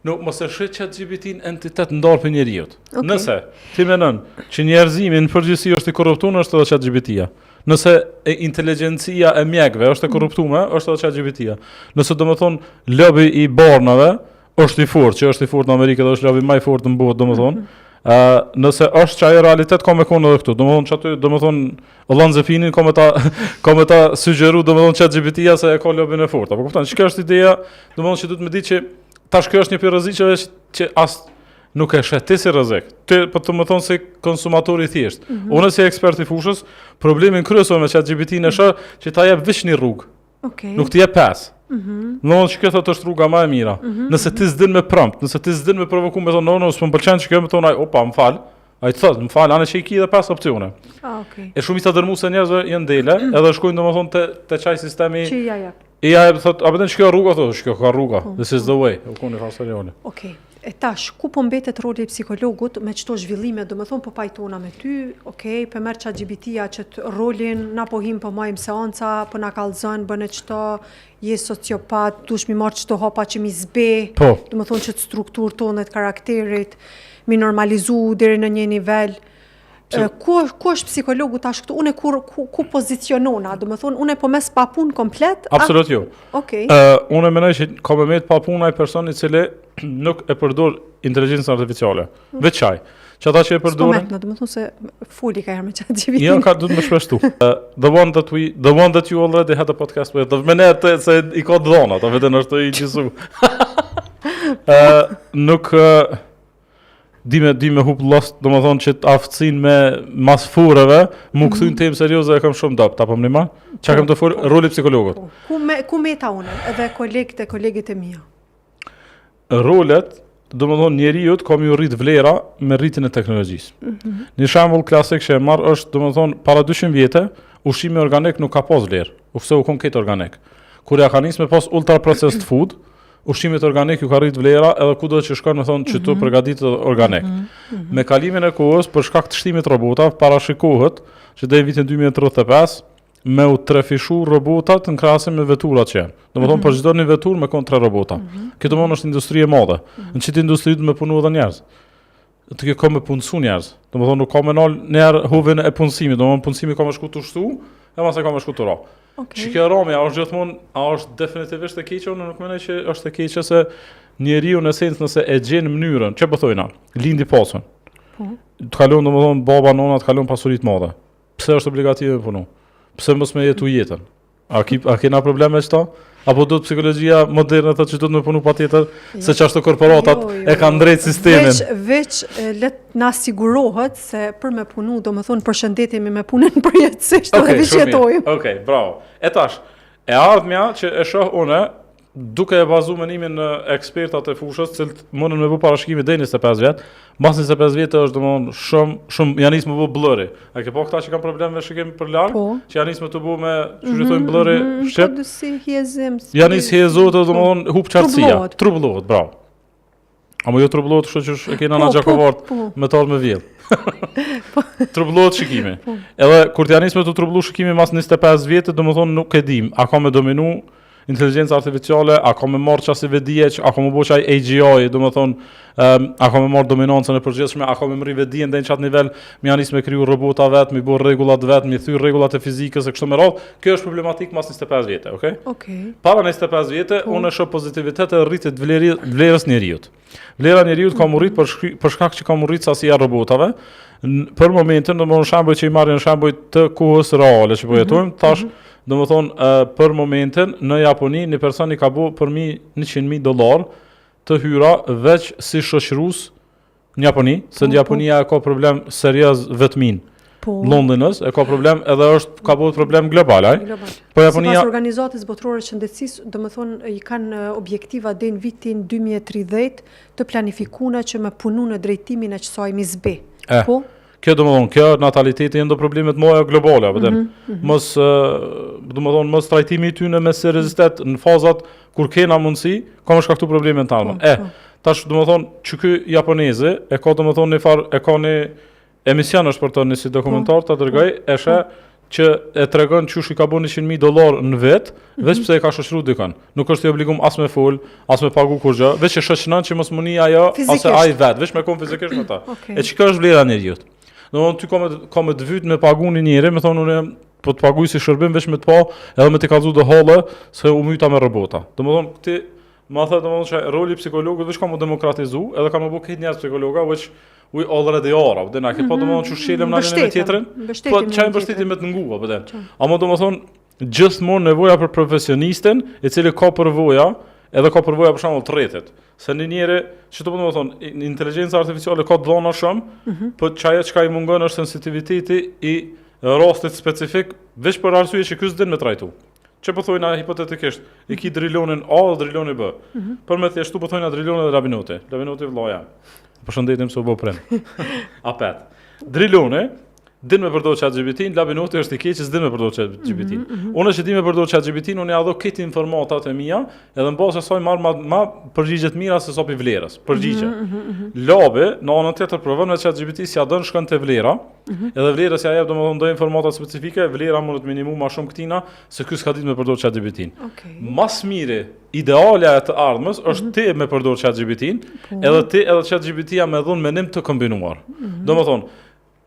nuk mos e shit ChatGPT-n entitet ndar për njeriu. Nëse ti mendon që njerëzimi në përgjithësi është i korruptuar, është edhe ChatGPT-ja. Nëse inteligjencia e mjekëve është e korruptuar, është edhe ChatGPT-ja. Nëse domethënë lobi i barnave është i fortë, që është i fortë në Amerikë dhe është lobi më i fortë në botë, domethënë, nëse është çaj realitet ka me kon edhe këtu. Domethënë çaty domethënë Ollan Zefinin ka me ta sugjeru domethënë ChatGPT-ja se e ka lobin e fortë. Apo kupton, çka është ideja? Domethënë që duhet të di që tash kjo është një prej rrezikave që as nuk e shet ti si rrezik. Ti po të më thon se konsumatori i thjesht. Unë si ekspert i fushës, problemin kryesor me ChatGPT-n është që ta jep veç një rrugë. Nuk t'i jep pesë. Nëse që kjo është rruga më e mira. Nëse ti s'din me prompt, nëse ti s'din me provokum me thonë no, s'm pëlqen që kjo më thon ai, opa, m'fal. Ai thot, m'fal, anë që i ki dhe 5 opsione. E shumica dërmuese njerëzve janë dele, edhe shkojnë domethënë te çaj sistemi. Që ja jep. Ja thot, a vetëm çka rruga thotë, çka ka rruga. This is the way. U koni fasorione. Okej. E tash, ku po mbetet roli I psikologut me çto zhvillime, domethënë po pajtona me ty, okay, po merr ChatGPT-ja që rolin na po him po majm seanca, po na kallzon, bën çto, je sociopat, dush mi marr çto hapa që mi zbe, Po. domethënë që të strukturë tonë të karakterit, mi normalizu deri në një nivel. Ku është psikologu tash këtu? Unë ku pozicionona, domethënë unë po mes pa punë komplet? Absolut jo. Okej. Unë mendoj që ka me met pa punë ai person I cili nuk e përdor inteligjencën artificiale. Veç ai. Që ata që e përdorin, domethënë se fuli ka herë me ChatGPT. jo ka duhet më shpeshtu. The one that you already had a podcast with. Të se I ka dhona, ta vetëm është I gjësu. Nuk di me hub lost, domethënë që aftësinë me mas furreve, mu kthyn temë serioze e kam shumë dop, ta po më ndihmon? Çka kam të fol roli psikologut. Ku meta unë, edhe kolegët e mia. Rolet, domethënë njeriu ka më rrit vlera me rritjen e teknologjisë. Një shembull klasik që e marr është domethënë para 200 vjetë, ushqimi organik nuk ka pas vlerë, ose u konkret organik. Kur ja kanë nisë me pas ultra processed food, ushqimit organik ju ka rrit vlera edhe kudo që shkon, më thonë që tu përgatitet organik. Me kalimin e kohës për shkak të shtimit robota parashikohet që deri në vitin 2035 me u trefishu robotat në krahasim me veturat që janë. Domethënë për çdo një veturë me kon 3 robota. Kjo domosdoshmë është industri e madhe. Në çdo industri do të punu edhe njerëz. Të kjo ka me punësu njerëz. Domethënë nuk ka me nal njerë hovën e punësimit, domethënë punësimi ka me shku të shtu, e mos e ka me shku të ra. Okay. Që kjo rami, a është definitivisht e keqe, unë nuk mendoj që është e keqe se njeriu në esencë nëse e gjen mënyrën, çfarë po thojna, lindi pasën. Të kalon domethënë baba nona të kalon pasuri të mëdha. Pse është obligative me punu? Pse mos me jetu jetën? A kena probleme me çto? Apo do të psikologjia moderne thotë që do të më punu patjetër se çashtu korporatat e kanë drejt sistemin. Veç let na sigurohet se për me punu, domethënë përshëndetemi me punën përjetësisht edhe vizjetojmë. Okej, bravo. E tash, e ardhmja që e shoh unë duke e bazu menimin në ekspertat e fushës, cilët mundën me bu parashikimi deri 25 vjet, mbas 25 vjet është domthon shumë janë nisë me bu blurry. A ke po këta që kanë probleme me shikim për larg, që janë nisë me të bu me, çu thonë blurry, shqip. Janë nisë hiezohet domthon hub çartësia. Trubullohet, bravo. Amo jo trubullohet, kështu që e kena na Gjakovart metal me vjedh. Trubullohet shikimi. Edhe kur të janë nisë me të trubullu shikimi mbas 25 vjet, domthon nuk e dim, a ka me dominu inteligencë artificiale, a ka me marrë qasi vedije, a ka me bo qaj AGI, do më thonë, a ka me marrë dominancën e përgjithshme, a ka me mëri vedije në qatë nivel, mi janis me kryu robota vetë, mi bo regullat vetë, mi thyr regullat e fizikës e kështu me radhë, kjo është problematik mas 25 vjetë, okay? Para 25 vjetë, unë e shoh pozitivitet e rritit vlerës njeriut. Vlera njeriut ka mu rrit për shkak që ka mu rrit sasija robotave, për momentin, do më në shemboj që I marrin shemboj të kohës reale që po jetojmë, tash, do më thonë, për momentin, në Japoni, një person I ka bu për $100,000 të hyra veç si shoqërus në Japoni, se në Japonia e ka problem serioz vetmin. Londonës e ka problem edhe ka bu problem global, aj? Po Japonia... Sipas organizatës botërore të shëndetësisë, do më thonë, I kanë objektiva dhe në vitin 2030 të planifikuara që me punu në drejtimin e kësaj mizbe. Po? Kjo do më thonë, kjo nataliteti janë do problemet moja globale, mos trajtimi I tyne me seriositet në fazat kur kena mundësi, ka më shkaktu problemet të almën. Tash do më thonë, që ky japonezi, e ka do më thonë e ka një emision është për të një si dokumentar të dërgaj, eshe që e tregon qysh I ka bu $100,000 në vetë, veç pse e ka shoqëru dikën. Nuk është I obligum as me fol, as me pagu kur gjë, veç e shoqënon që mos muni ajo, ose ai vetë, veç me kon fizikisht me ta. E çka është vlera njeriut. Domthonë ty ka me të vyt me pagu një njeri, me thonë unë po të paguaj si shërbim veç me të pa, edhe me të kallzu do holle se u myta me robota. Domthonë ti ma thë domthonë që roli I psikologut veç ka mu demokratizu, edhe ka më bu këtë njerëz psikologa, which we already are, apo dena, po domthonë që shqelem në një tjetrin, po çaj mbështetjen me të ngua, apo den. Amo domthonë gjithmonë nevoja për profesionistin, I cili ka përvoja, edhe ka përvoja për shembull të rretit. Se një njeri, që të po thonë, inteligjenca artificiale ka dhona shumë, po çaja çka I mungon është sensitiviteti I rastit specifik, veç për arsye që ky s'din me trajtu. Që po thojna hipotetikisht, I ki drilionin A dhe drilionin B. Për me thjeshtu po thojna drilionin dhe Rabinoti vllaja. Përshëndetim se u bë prem. Apet. Driloni din me përdor ChatGPT, labinoti është i keq që s'din me përdor ChatGPT. Unë që di me përdor ChatGPT, unë ja do këtë informatat e mia, edhe në bazë asaj marr ma përgjigje të mira se sa pi vlerës. Përgjigje. Labi, në anën tjetër provon me ChatGPT si ja don shkon te vlera, edhe vlera si ja jep domethënë do informata specifike, vlera mund të minimum më shumë këtina se ky s'ka ditë me përdor ChatGPT. Mas mire, ideale e të ardhmës është ti me përdor ChatGPT-n, edhe ti edhe ChatGPT-ja me dhun menim të kombinuar. Domethënë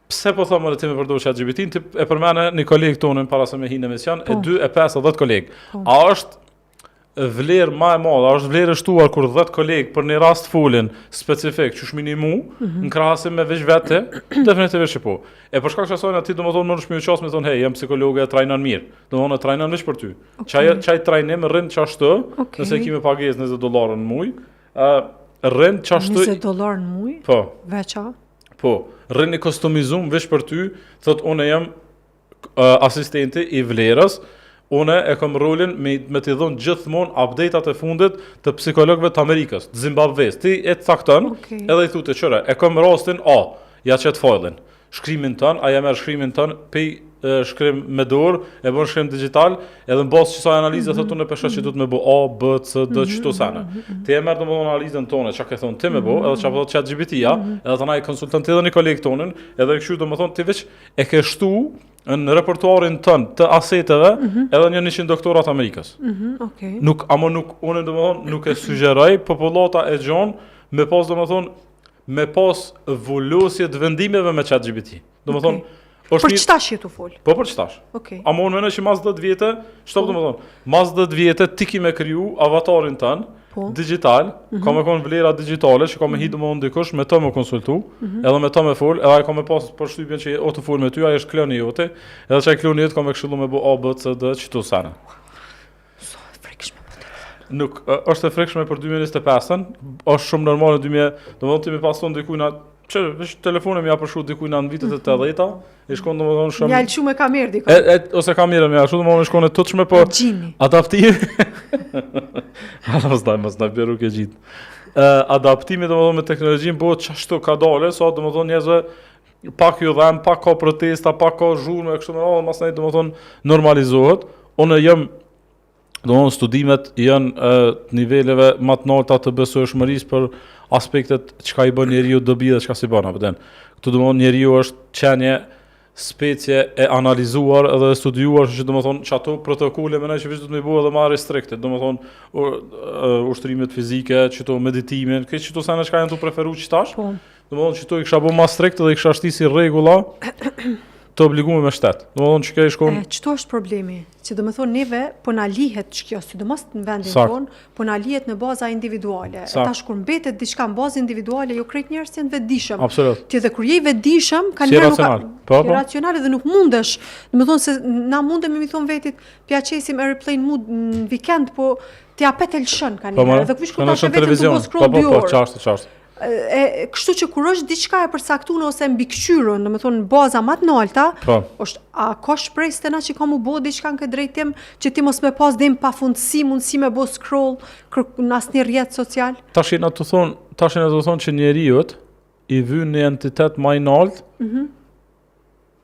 pse po thonë ti me përdor ChatGPT-n, ti e përmend një koleg tonë para se me hinë në emision, e 2 e 5 10 koleg. A është vlerë më e madhe, a është vlerë e shtuar kur 10 koleg për një rast folin specifik, çush minimu, në krahasim me veç vete, definitivisht që po. E për shkak të asaj ti domethënë më shumë qas me thonë, hey, jam psikologe, trajnon mirë. Domethënë trajnon veç për ty. Çaj trajnim rrin çashtu, nëse kimë pagesë $20 në muaj, rrin çashtu $20 në muaj? Po. Veça? Po, rrini kostumizum veç për ty, thot unë jam asistenti i vlerës, unë e kam rolin me t'i dhënë gjithmonë update-at e fundit të psikologëve të Amerikës, të Zimbabves. Ti e të cakton, edhe i thotë qëre, e kam rastin A, ja qëtë fajlin, shkrimin tën, a ja merr shkrimin tën, pej shkrim me dorë, e bën shkrim digital, edhe në bazë çfarë analizë thotë unë pesha që duhet me bë A, B, C, D çto sana. Ti e merr domosdoshmë analizën tonë, çka ke thonë ti me bë, edhe çfarë thotë ChatGPT-ja, edhe tani konsultant edhe një koleg tonën, edhe kështu domosdoshmë ti veç e ke shtu në repertuarin tën të aseteve, edhe një 100 doktorat Amerikës. Nuk unë domosdoshmë nuk e sugjeroj popullata e gjon me pas domosdoshmë me pas vullosje të vendimeve me ChatGPT. Domosdoshmë për çtash tu fol? Po për çtash. A më unë mendoj që mas 10 vjetë, çfarë do të thonë? Mas 10 vjetë ti ki me kriju avatarin tën digital, ka me kon vlera digjitale, që ka me hidë më ndikush me të më konsultu, edhe me të me fol, edhe ai ka me pas përshtypjen që o të fol me ty, ai është kloni jote, edhe çaj kloni jote ka me këshillu me bë A, B, C, D, çto sana. Sa e frikshme po të. Nuk është e frikshme për 2025-ën, është shumë normale 2000, domethënë ti më pason dikujt na veç telefonin më ja përshu dikujt në vitet e 80-ta, i shkon domethënë shumë. Ja lëshu me kamerë dikon. Ose kamerën më ashtu domethënë shkon e tutshme po. Adaptimi. Mos na bëru ke gjit. Adaptimi domethënë me teknologjinë bëhet çashtu ka dalë, sa domethënë njerëzve pak ju dhëm, pak ka protesta, pak ka zhurmë kështu më radhë, masnjë domethënë normalizohet. Unë jam domethënë studimet janë niveleve më të larta të besueshmërisë për aspektet çka i bën njeriu dobi dhe çka si bën apo den. Këtu domethënë njeriu është qenie specie e analizuar edhe studiuar, që domethënë çato protokolle mendoj që vetë do të më bëu edhe më restrikte, domethënë ushtrimet fizike, çto meditimin, këtë çto sa çka janë tu preferuar çtash. Domethënë çto i kisha bëu më strikt dhe i kisha shtisi rregulla të obliguar me shtet. Domethënë çka i shkon. Çto është problemi? Që domethënë neve po na lihet ç'kjo, sidomos në vendin tonë, po na lihet në baza individuale. Tash kur mbetet diçka në bazë individuale, jo krejt njerëz janë vetëdijshëm. Ti dhe kur je vetëdijshëm, kanë njerëz nuk ka racionale dhe nuk mundesh. Domethënë se na mundemi mi thon vetit, pja qesim airplane mood në weekend, po ti apet e lëshën kanë njerëz. Dhe kush kupton se vetëm të mos scroll 2 orë. Qartë. Kështu që kur është diçka e përcaktuar ose mbikëqyrur, domethënë baza më të larta, është a ka shpresë te na që ka mu bë diçka në këtë drejtim që ti mos më pas dem pafundësi mundësi me bë scroll në asnjë rrjet social? Tash na të thon që njeriu i vyn në entitet më i lartë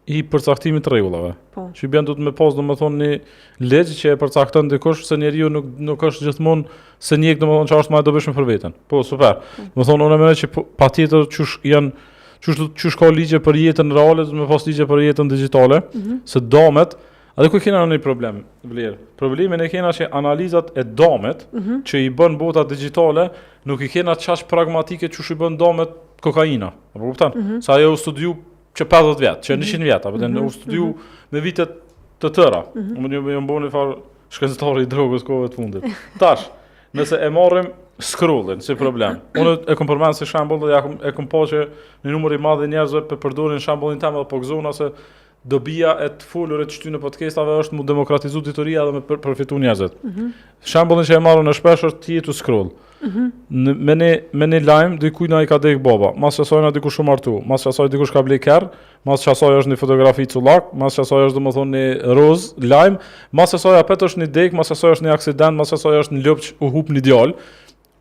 i përcaktimit të rregullave. Që bën duhet me pas domethënë një ligj që e përcakton dikush se njeriu nuk është gjithmonë se njëk domethënë çfarë është më e dobishme për veten. Po super. Domethënë unë mendoj që patjetër çush ka ligje për jetën reale, do të më pas ligje për jetën digjitale, se damet, edhe ku kena një problem, vlerë. Problemin e kena që analizat e damet që i bën bota digjitale nuk i kena çash pragmatike çush i bën damet kokaina. Apo kupton? Sa ajo u studiu që 50 vjet, që 100 vjet, apo u studiu me vitet të tëra. Unë jam bënë fal shkencëtar i drogës kohëve të fundit. Tash, nëse e marrim scrollin si problem. Unë e kam përmendur si shembull dhe e kam pa që një numër i madh i njerëzve përdorin shembullin tim edhe po gëzon se dobia e të folurit shty në podcastave është mu demokratizu ditoria dhe me përfitu njerëzit. Shembullin që e marrën në shpesh është ti tu scroll. Me një lajm dikuj na i ka dek baba, mas që asaj na dikush u martu, mas që asaj dikush ka ble kerr, mas që asaj është një fotografi cullak, mas që asaj është domethënë një roz lajm, mas që asaj apet është një dek, mas që asaj është një aksident, mas që asaj është një lopç u hup një djalë.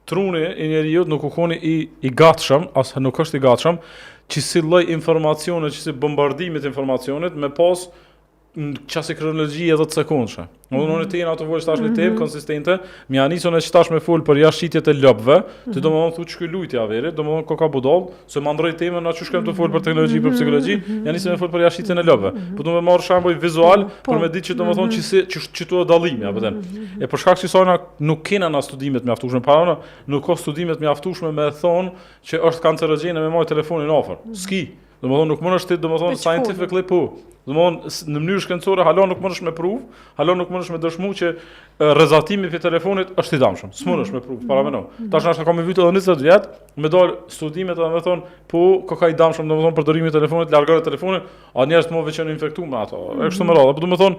Truni i njeriu nuk u koni i gatshëm, as nuk është i gatshëm që si lloj informacione, që si bombardimit informacionit me pas në qasë kronologji edhe të sekundshme. Unë të jenë ato volë tash një temë konsistente, mi anisën e që tash me fol për jashtëqitjet e lopëve, ti domethënë thu ç'ky lutja veri, domethënë koka budall, se më ndroi temën na çu shkem të fol për teknologji, për psikologji, ja nisem me fol për jashtëqitjen e lopëve. Po do të marr shembull vizual për me ditë që domethënë që tu dallimi apo them. E për shkak se sona nuk kena na studimet mjaftueshme, para nuk ka studimet mjaftueshme me thonë që është kancerogjene me marr telefonin afër. Ski. Domethënë nuk mundesh ti domethënë scientifically po. Domethënë në mënyrë shkencore hala nuk mundesh me prov, hala nuk mundesh me dëshmu që rrezatimi i telefonit është i dëmshëm. S'mundesh me prov, para mëno. Tash na kam vite edhe 20 vjet, me dal studimet edhe më thon, po ka i dëmshëm domethënë përdorimi i telefonit, largore telefonin, a njerëz të më veçën infektuar me ato. Është kështu me radhë, po domethënë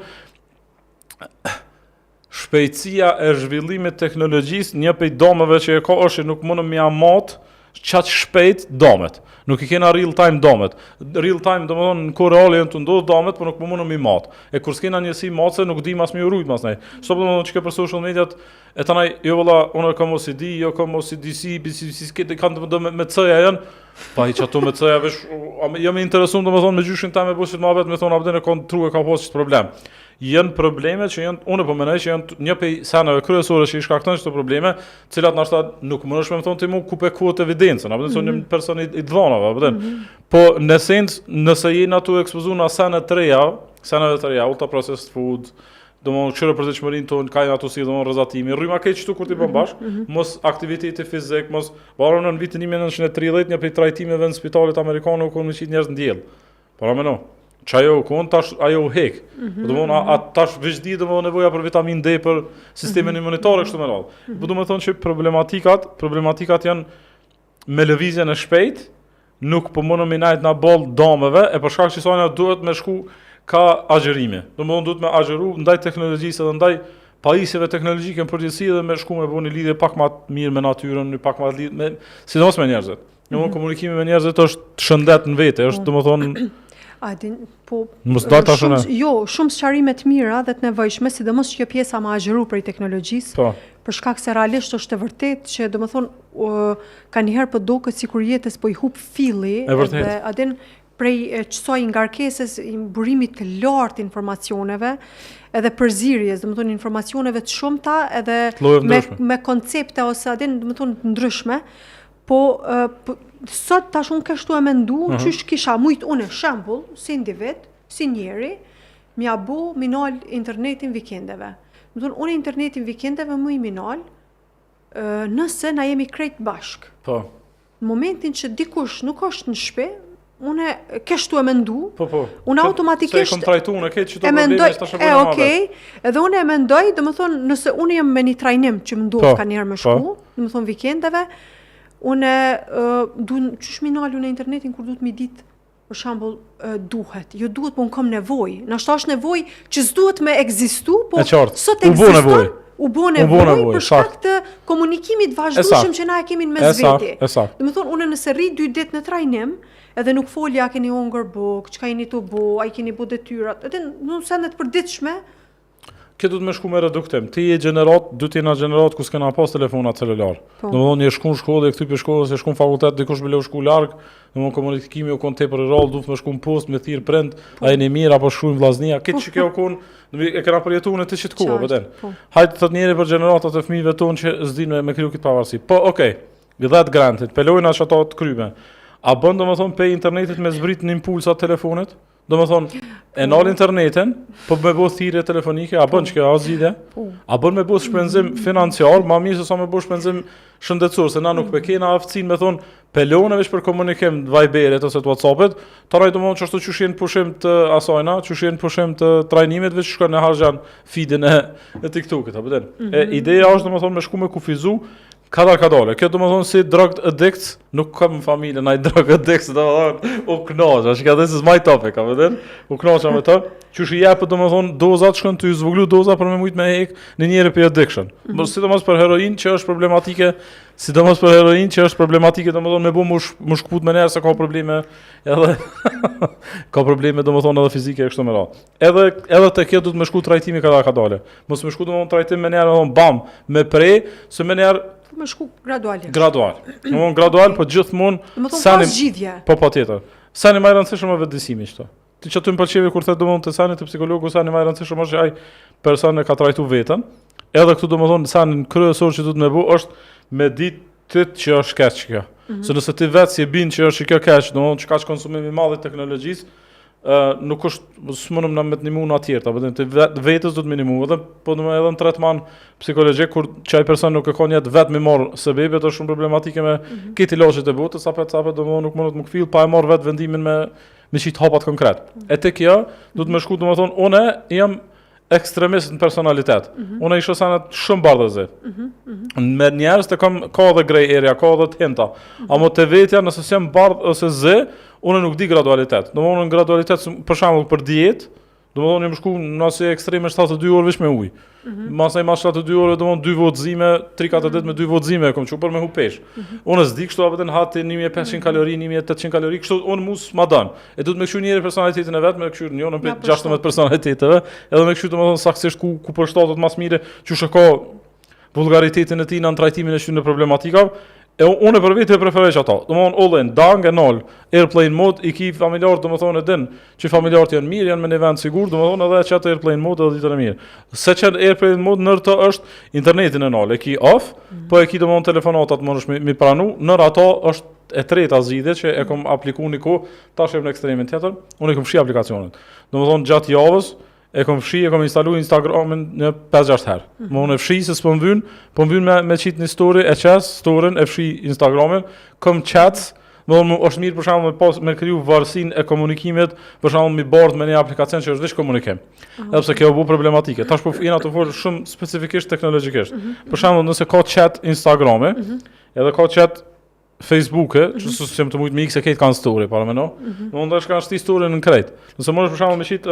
shpejtësia e zhvillimit të teknologjisë, një prej domeve që e ka është nuk mundem me amat çaq shpejt domet. Nuk i kena real time domet. Real time domethënë në kohë reale janë të ndodh domet, por nuk po mundem me mat. E kur s'kena njësi matse nuk di mas më urujt mas nej. Sot domethënë çka për social mediat e tanaj jo valla unë kam OCD, jo kam OCDC, BCC këtë kanë të me C-ja janë. Pa hiç ato me C-ja vesh jo më intereson domethënë me gjyshin ta me bushit më vetë me thon abdën e kontroll ka pas problem. Janë probleme që janë, unë po mendoj që janë një prej sanave kryesore që i shkaktojnë këto probleme, të cilat ndoshta nuk mundesh me thonë ti më ku pe kuot evidencën, apo të thonë një person i dhënave, apo po në sens nëse jeni ato ekspozuar në sana të reja, ultra processed food, domthonë çfarë përzejshmërinë tonë kanë ato si domthonë rrezatimi, rryma keq këtu kur ti bën bash, mos aktiviteti fizik, mos varon në vitin 1930 një prej trajtimeve në spitalet amerikane ku më qit njerëz në diell. Para më no. Çajo kon tash ajo hek. Domthonë tash veç di domthonë nevoja për vitaminë D për sistemin imunitar kështu me radhë. Po domethënë që problematikat janë me lëvizjen e shpejt, nuk po mundem me najt na boll domeve, e për shkak që sona duhet me shku ka agjerime. Domthonë duhet me agjeru ndaj teknologjisë dhe ndaj pajisjeve teknologjike në përgjithësi dhe me shku me bëni lidhje pak më të mirë me natyrën, pak më lidhje me sidomos me njerëzit. Domthonë komunikimi me njerëzit është shëndet në vete, është domethënë po shumë sqarime të mira dhe të nevojshme, sidomos që kjo pjesa më agjeru për teknologjisë. Po. Për shkak se realisht është e vërtetë që domethënë kanjëherë po duket sikur jetës po i hub filli dhe adin prej çsoj ngarkesës i burimit të lartë informacioneve edhe përzierjes, domethënë informacioneve të shumta edhe me koncepte ose adin domethënë të ndryshme. Po sot tash unë kështu e mendu, qysh kisha mujt unë shembull, si individ, si njeri, m'ja bu minal internetin vikendeve. Unë internetin vikendeve më i minal, nëse na jemi krejt bashk. Po. Në momentin që dikush nuk është në shtëpi, unë kështu e mendu. Po. Unë automatikisht se kom trajtu unë ke çto probleme është tash apo okay. Edhe unë e mendoj, domethënë nëse unë jam me një trajnim që më duhet kanjëherë më shku, domethënë vikendeve, unë qysh minal unë internetin kur duhet mi ditë, për shembull, duhet. Jo duhet, po unë kam nevojë. Nashta është nevojë që s'duhet me ekzistu, po sot ekziston. U bë nevojë për shkak të komunikimit vazhdueshëm që na e kemi mes veti. Domethënë unë nëse rri 2 ditë në trajnim, edhe nuk folja a keni hongër buk, çka jeni tu bë, ai keni bë detyrat. Edhe nuk sa në të përditshme. Kjo duhet me shku me reduktim. Ti je gjenerat, du t'jena gjenerat ku s'kena pas telefonat celular. Domethënë je shku në shkollë, e këty për shkollës, e shku në fakultet, dikush me leu shku larg, domethënë komunikimi u kon tepër i rrallë, duhet me shku në post, me thirr prind, ai në mirë apo shkruajmë vllaznia. Këtë që kjo kon, e kena përjetuar në të çit kohë, veten. Hajde thot njëri për gjeneratat e fëmijëve tonë që s'dinë me kriju këtë pavarësi. Po, okay. Gdhat grantit, pelojna ato të kryme. A bën domethënë pe internetit me zbrit në impulsa të telefonit? Domethënë e nal internetin, po me bëu thirrje telefonike, a bën çka a zgjidhje? A bën me bëu shpenzim financiar, më mirë se sa me bëu shpenzim shëndetësor, se na nuk pe kena aftësinë me thon pelone veç për komunikim Viberit ose të WhatsAppit, taraj domethënë çashtu qyshin pushim të asajna, qyshin pushim të trajnimit veç shkon në harxhan feedin e TikTokit, apo den. Ideja është domethënë me shku me kufizu kadale. Kjo domethënë si drug addicts, nuk kam familje ndaj drug addicts, domethënë u knoç, as ka this is my topic, apo den? U knoça me të. Qysh i jap domethënë dozat shkon ty zvoglu doza për me mujt me hek në njëri për addiction. Por sidomos për heroin që është problematike, domethënë me bu më shkput me nerë se ka probleme edhe ka probleme domethënë edhe fizike kështu me radhë. Edhe te kjo duhet me shku trajtimi kadale. Mos me shku domethënë trajtim me nerë domethënë bam, me pre, se me nerë më shku gradualisht. Gradual. Domethënë gradual, po gjithmonë Domethënë pas zgjidhje. Po patjetër. Sa më e rëndësishme vetëdijsimi këto. Ti që të më pëlqeve kur the domethënë te sani të psikologu sa më e rëndësishme është ai person e ka trajtuar veten. Edhe këtu domethënë sanin kryesor që duhet më bëu është me ditë që është keq kjo. Se nëse ti vetë si e bin që është kjo keq, domethënë çka që konsumimi i madh i teknologjisë, nuk është s'mundem na me të ndihmu në atjerë, apo ti vetës do të minimu, edhe po domethënë edhe në tretman psikologjik kur çaj person nuk e ka jetë vetë me marr sebebet është shumë problematike me këtë ilaçet e botës, apo domethënë nuk mundet më kfill pa e marr vetë vendimin me çit hapat konkret. E tek kjo do të më shku domethënë unë jam ekstremist në personalitet. Unë isha sanat shumë bardhëzi. Me njerëz të ka edhe gray area, ka edhe të hinta. Amo te vetja nëse jam bardh ose zë, unë nuk di gradualitet. Domthonë në gradualitet për shembull për dietë, domthonë jam shku nëse ekstreme 72 orë veç me ujë. Masaj mas 72 orë domthonë 2 votzime, 3-4 ditë me 2 votzime kom çu për me hupesh. Unë s'di kështu apo të hati 1500 kalori, 1800 kalori, kështu unë mos ma don. E duhet me kshu njëri personalitetin e vet, me kshu njërin për 16 personaliteteve, edhe me kshu domthonë saktësisht ku për shtatet mas mire, që shko vulgaritetin e tij në trajtimin e shtynë problematikave. E unë për vetë preferoj ato. Domthonë all-in, dang and all, airplane mode i ki familjar, domthonë din, që familjarët janë mirë, janë me një vend sigurt, domthonë edhe çat airplane mode edhe ditën e mirë. Se çat airplane mode nër to është internetin e nal, e ki off, po e ki domthonë telefonatat mundesh mi pranu, nër ato është e treta zgjidhje që e kam aplikuar niku, tash në ekstremin tjetër, unë e kam fshi aplikacionet. Domthonë gjatë javës e kam fshi, e kam instaluar Instagramin në 5-6 herë. Më unë e fshi se s'po m'vyn, po m'vyn me qit një story, e qes storyn, e fshi Instagramin, kam chats, më unë është mirë për shembull me kriju varësinë e komunikimit, për shembull mi bardh me një aplikacion që është veç komunikim. Edhe pse kjo është problematike. Tash po jena të fol shumë specifikisht teknologjikisht. Për shembull nëse ka chat Instagrami, edhe ka chat Facebook-e, që s'jam të mujt me X e këtë kanë story, para më no. Më unë dash kanë shti storyn në krejt. Nëse mësh për shembull me qit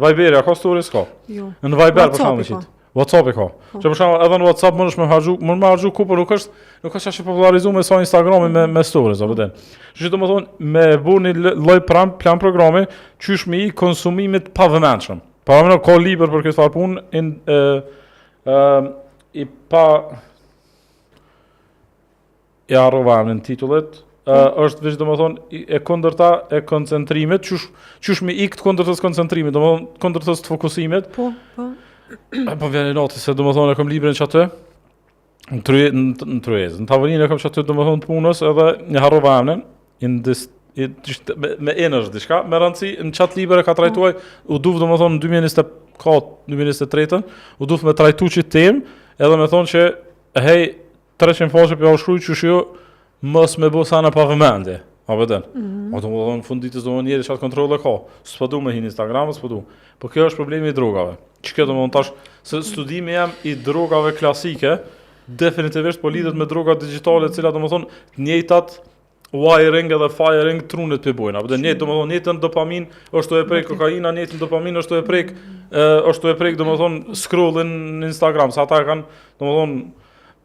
Viber, ka stories ka. Jo. Në Viber për shembull shit. WhatsApp e ka. Që për shembull edhe në WhatsApp mundesh me harxhu ku por nuk është as e popularizuar me sa Instagrami me stories apo den. Që domethënë me bëni lloj plan programi qysh me I konsumimit pa vëmendshëm. Para më ka libër për këtë farë punë i pa ja harrova në titullet. Është veç domethënë e kundërta e koncentrimit, qysh me I këtë kundërtës koncentrimit, domethënë kundërtës të fokusimit. Po. Po vjen natë se domethënë e kam librin çatë. Në tryez. Në tavolinë e kam çatë domethënë punës edhe një harrova emrin me energy diçka, me rëndësi në çat libër e ka trajtuar, u duv domethënë në 2024, u duv me trajtu çit temë, edhe me thonë që hey 300 faqe për shkruaj çushio mos me bo sana pa vëmendje. Apo den. Ato në fund ditës do njëri çat kontrolle ka. S'po du me hin Instagram, s'po du. Po kjo është problemi I drogave. Çka do të tash se studimi jam I drogave klasike, definitivisht po lidhet me drogat digjitale, të cilat domethënë të njëjtat wiring edhe firing trunet pe bojnë. Apo den njëjtë domethënë njëjtën dopamin është të e prek kokaina, njëjtën dopamin është të e prek domethënë scrollin në Instagram, sa ata kanë domethënë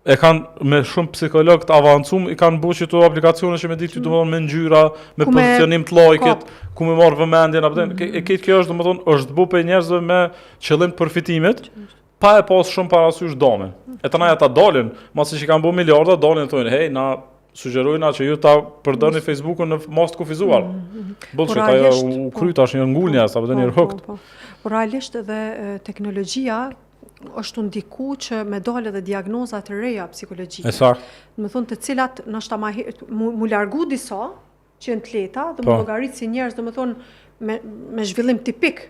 e kanë me shumë psikolog të avancuar, I kanë bërë këto aplikacione që me ditë domethënë me ngjyra, me pozicionim të like-it, ku më marr vëmendjen apo e këtë kjo është domethënë është bërë për njerëzve me qëllim të përfitimit, pa e pas shumë parasysh domen. E tani ata dalin, masi që kanë bërë miliarda, dalin thonë, "Hey, na sugjerojna që ju ta përdorni Facebook-un në mas të kufizuar." Bullshit, ajo u kry tash një ngulnja, apo një hooked. Por realisht edhe teknologjia është ndiku që me dalë edhe diagnoza të reja psikologjike. Saktë. Do të thonë të cilat ndoshta mu largu disa që janë të lehta, do të llogarit si njerëz, do të thonë me zhvillim tipik,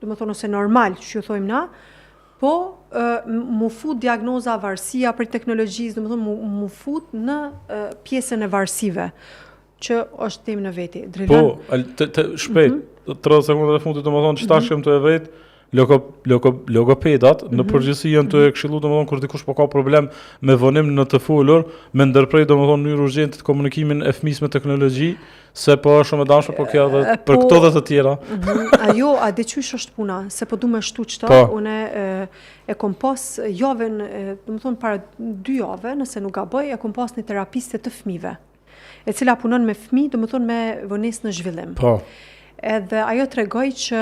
do të thonë ose normal, që ju thojmë na, po mu fut diagnoza varësia për teknologjisë, do të thonë mu fut në pjesën e varësive, që është temë në veti. Po, shpejt, 30 sekonda e fundit, do të thonë çfarë shem të e vet. Logopedat në përgjithësi janë të këshilluar domethënë kur dikush po ka problem me vonim në të folur, me ndërprej domethënë në mënyrë urgjente komunikimin e fëmisë me teknologji, se po është shumë e dashur po kjo edhe për këto dhe të tjera. Ajo, a diçysh është puna, se po du me shtu qëta, unë e kom pas javën, domethënë para 2 jave, nëse nuk gaboj, e kom pas një terapiste të fëmijëve, e cila punon me fëmijë, domethënë me vonesë në zhvillim. Po. Edhe ajo tregoi që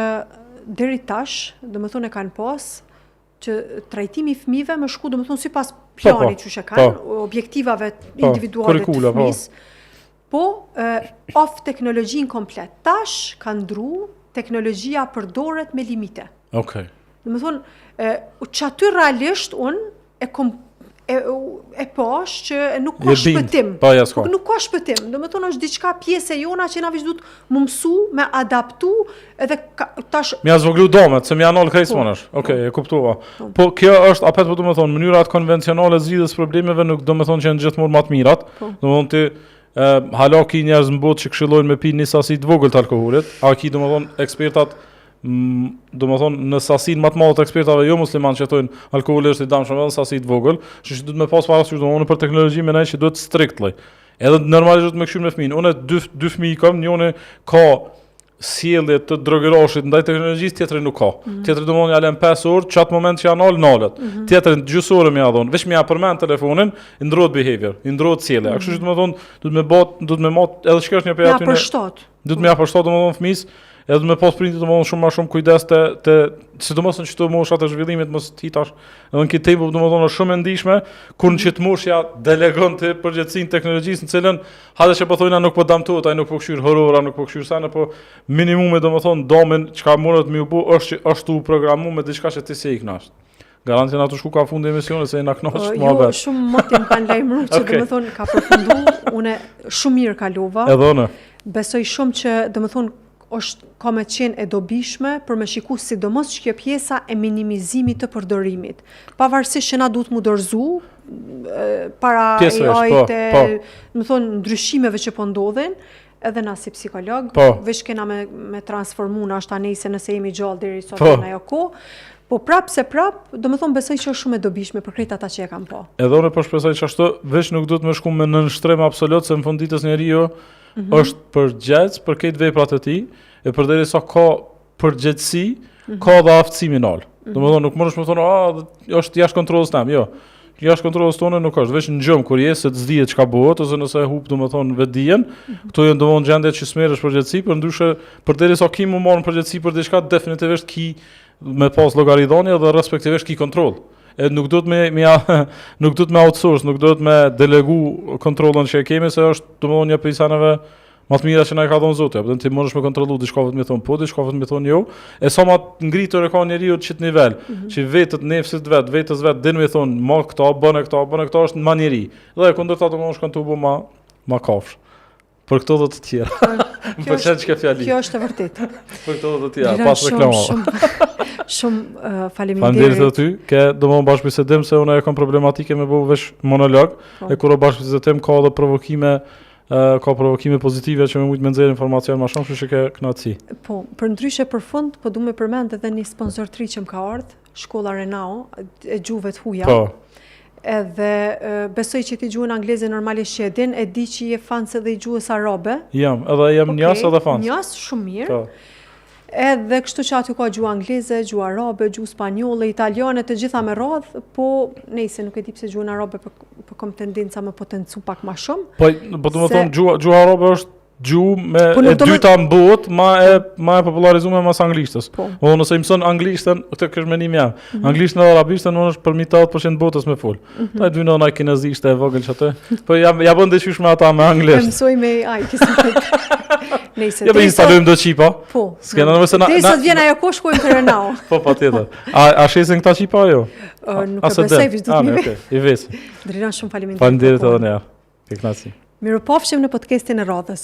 deri tash, domethënë e kanë pas që trajtimi I fëmijëve më shku domethënë sipas planit që kanë, objektivave individuale të kurrikula, fëmis, of teknologjin komplet. Tash ka ndru, teknologjia përdoret me limite. Okej. Dhe më thonë, që aty realisht unë e pash që nuk ka shpëtim. Nuk ka shpëtim. Dhe më thonë, është diçka pjesë e jona që na vishë du të më mësu, me adaptu, edhe tash... Mja zvoglu domet, se mja nolë krejtë monash. Okej, e kuptova. Po kjo është, apet po du me thonë, mënyrat konvencionale zgjidhjes problemeve nuk do me thonë që janë gjithmonë më të mirat. Do me thonë ti, hala ki njerëz në botë që këshillojnë me pi një sasi të vogël të alkoholit, a ki do me thonë ekspertat do me thonë në sasin më të madhe të ekspertave jo musliman që thonë alkoholi është i damshëm edhe në sasi të vogël, që duhet me pas parasysh domosdoshmë për teknologji me ne që duhet strict lloj. Edhe normalisht duhet me kshym me fëmin. Unë dy fëmijë kam, njëri ka sjellje të drogeroshit ndaj teknologjisë, tjetri nuk ka. Tjetri domosdoshmë ja lën 5 orë, çat moment që janë nalet. Tjetri gjysore më ja dhon. Veç më ja përmend telefonin, i ndrohet behavior, i ndrohet sjellja. Kështu që duhet me mot edhe shkësh një aty. Duhet më ja përshtat domosdoshmë fëmis. Edhe me pas prindit domosdoshmë shumë më shumë kujdes te sidomos në çdo moshë të zhvillimit mos hitash. Edhe në këtë tempo domosdoshmë është shumë e ndihshme kur në çet moshja delegon të përgjegjësinë teknologjisë në cilën hada që po thonë nuk po damtohet, ai nuk po kshir horora, nuk po kshir sana, po minimumi domosdoshmë domen çka mundet më u bë është u programuar me diçka që ti se i knash. Garantin ato shku ka fundi emisionet se na kënaq më vet. Jo, shumë motim kanë lajmëruar që domethënë ka përfunduar, unë shumë mirë kalova. Edhe unë. Besoj shumë që domethënë ka me qenë e dobishme për me shiku sidomos që kjo pjesa e minimizimit të përdorimit. Pavarësisht që na duhet mu dorëzu para AI-t më thonë ndryshimeve që po ndodhin, edhe na si psikolog, veç kena me transformu në ashta nejse nëse jemi gjallë deri sot në ajo kohë, po prap, do me thonë besoj që është shumë e dobishme për krejt ata që e kam po. Edhe unë po shpresoj që ashtu, veç nuk duhet me shku me nënshtrim absolut, se në funditës njeriu është përgjegjës për këtë veprat e tij, e përderisa ka përgjegjësi, ka dhe aftësi minal. Domethënë nuk mundesh të thonë, është jashtë kontrollës tim, jo. Jashtë kontrollës tonë nuk është, veç në gjëm kur je se të s'dihet çka bëhet ose nëse e hub domethënë vetdijen, këto janë domethënë gjendje që smerresh përgjegjësi, por ndryshe përderisa ki më marr përgjegjësi për diçka, definitivisht ki me pas llogaridhënie dhe respektivisht ki kontroll. Nuk duhet me outsource, nuk duhet me delegu kontrollën që e kemi, se është domethënë një prej sanave më të mira që na ka dhënë Zoti. Apo ti mundesh me kontrollu diçka vetëm me thon po, diçka vetëm me thon jo. E sa më ngritur e ka njeriu çit nivel, që vetët nefsit vetës vet din me thon, "Ma këto, bën këto është në manieri." Dhe kundërta domosdoshmë kanë të bëu ma kafsh. Për këto dhe të tjera. Më pëlqen çka fjali. Kjo është e vërtetë. Për këto dhe të tjera, pas reklamave. Shumë faleminderit. Faleminderit ty, domosdoshmë bashkëbisedim se unë e kam problematike me bëu vesh monolog, e kur bashkëbisedim ka edhe provokime pozitive që më mujtë me nxjerrë informacion më shumë, kështu që ke kënaqësi. Po, për ndryshe për fund, po du me përmend edhe një sponsortri që më ka ardhur, Shkolla Renau, e gjuhëve të huaja. Po. Edhe besoj që ti gjuhën angleze normalisht që e din, e di që je fans edhe i gjuhës arabe. Jam njas edhe fans. Njas, shumë mirë. Po. Edhe kështu që aty ka gjuhë angleze, gjuhë arabe, gjuhë spanjolle, italiane, të gjitha me radhë, po nejse nuk e di pse gjuhën arabe po kam tendenca me potencu pak më shumë. Po do të thonë gjuha arabe është gjuhë me e dyta në botë, ma e popularizuar mas anglishtës. Po nëse mëson anglishtën, këtë kesh menim jam. Anglishtën dhe arabishtën është për 80% botës me fol. Ta dy nëna kinezishte e vogël çatë. Po ja bën dëshish me ata me anglisht. Mësoj me AI kisë. Nëse ja bëj instalojmë do qipa. Po. S'kena nëse na sot vjen ajo kohë shkojmë te Renau. Po patjetër. A shesin këta qipa jo? Nuk e besoj vetë do të më. Okej, i ves. Drejton shumë faleminderit. Faleminderit edhe ne. Ke kënaqësi. Mirupafshim në podcastin e radhës.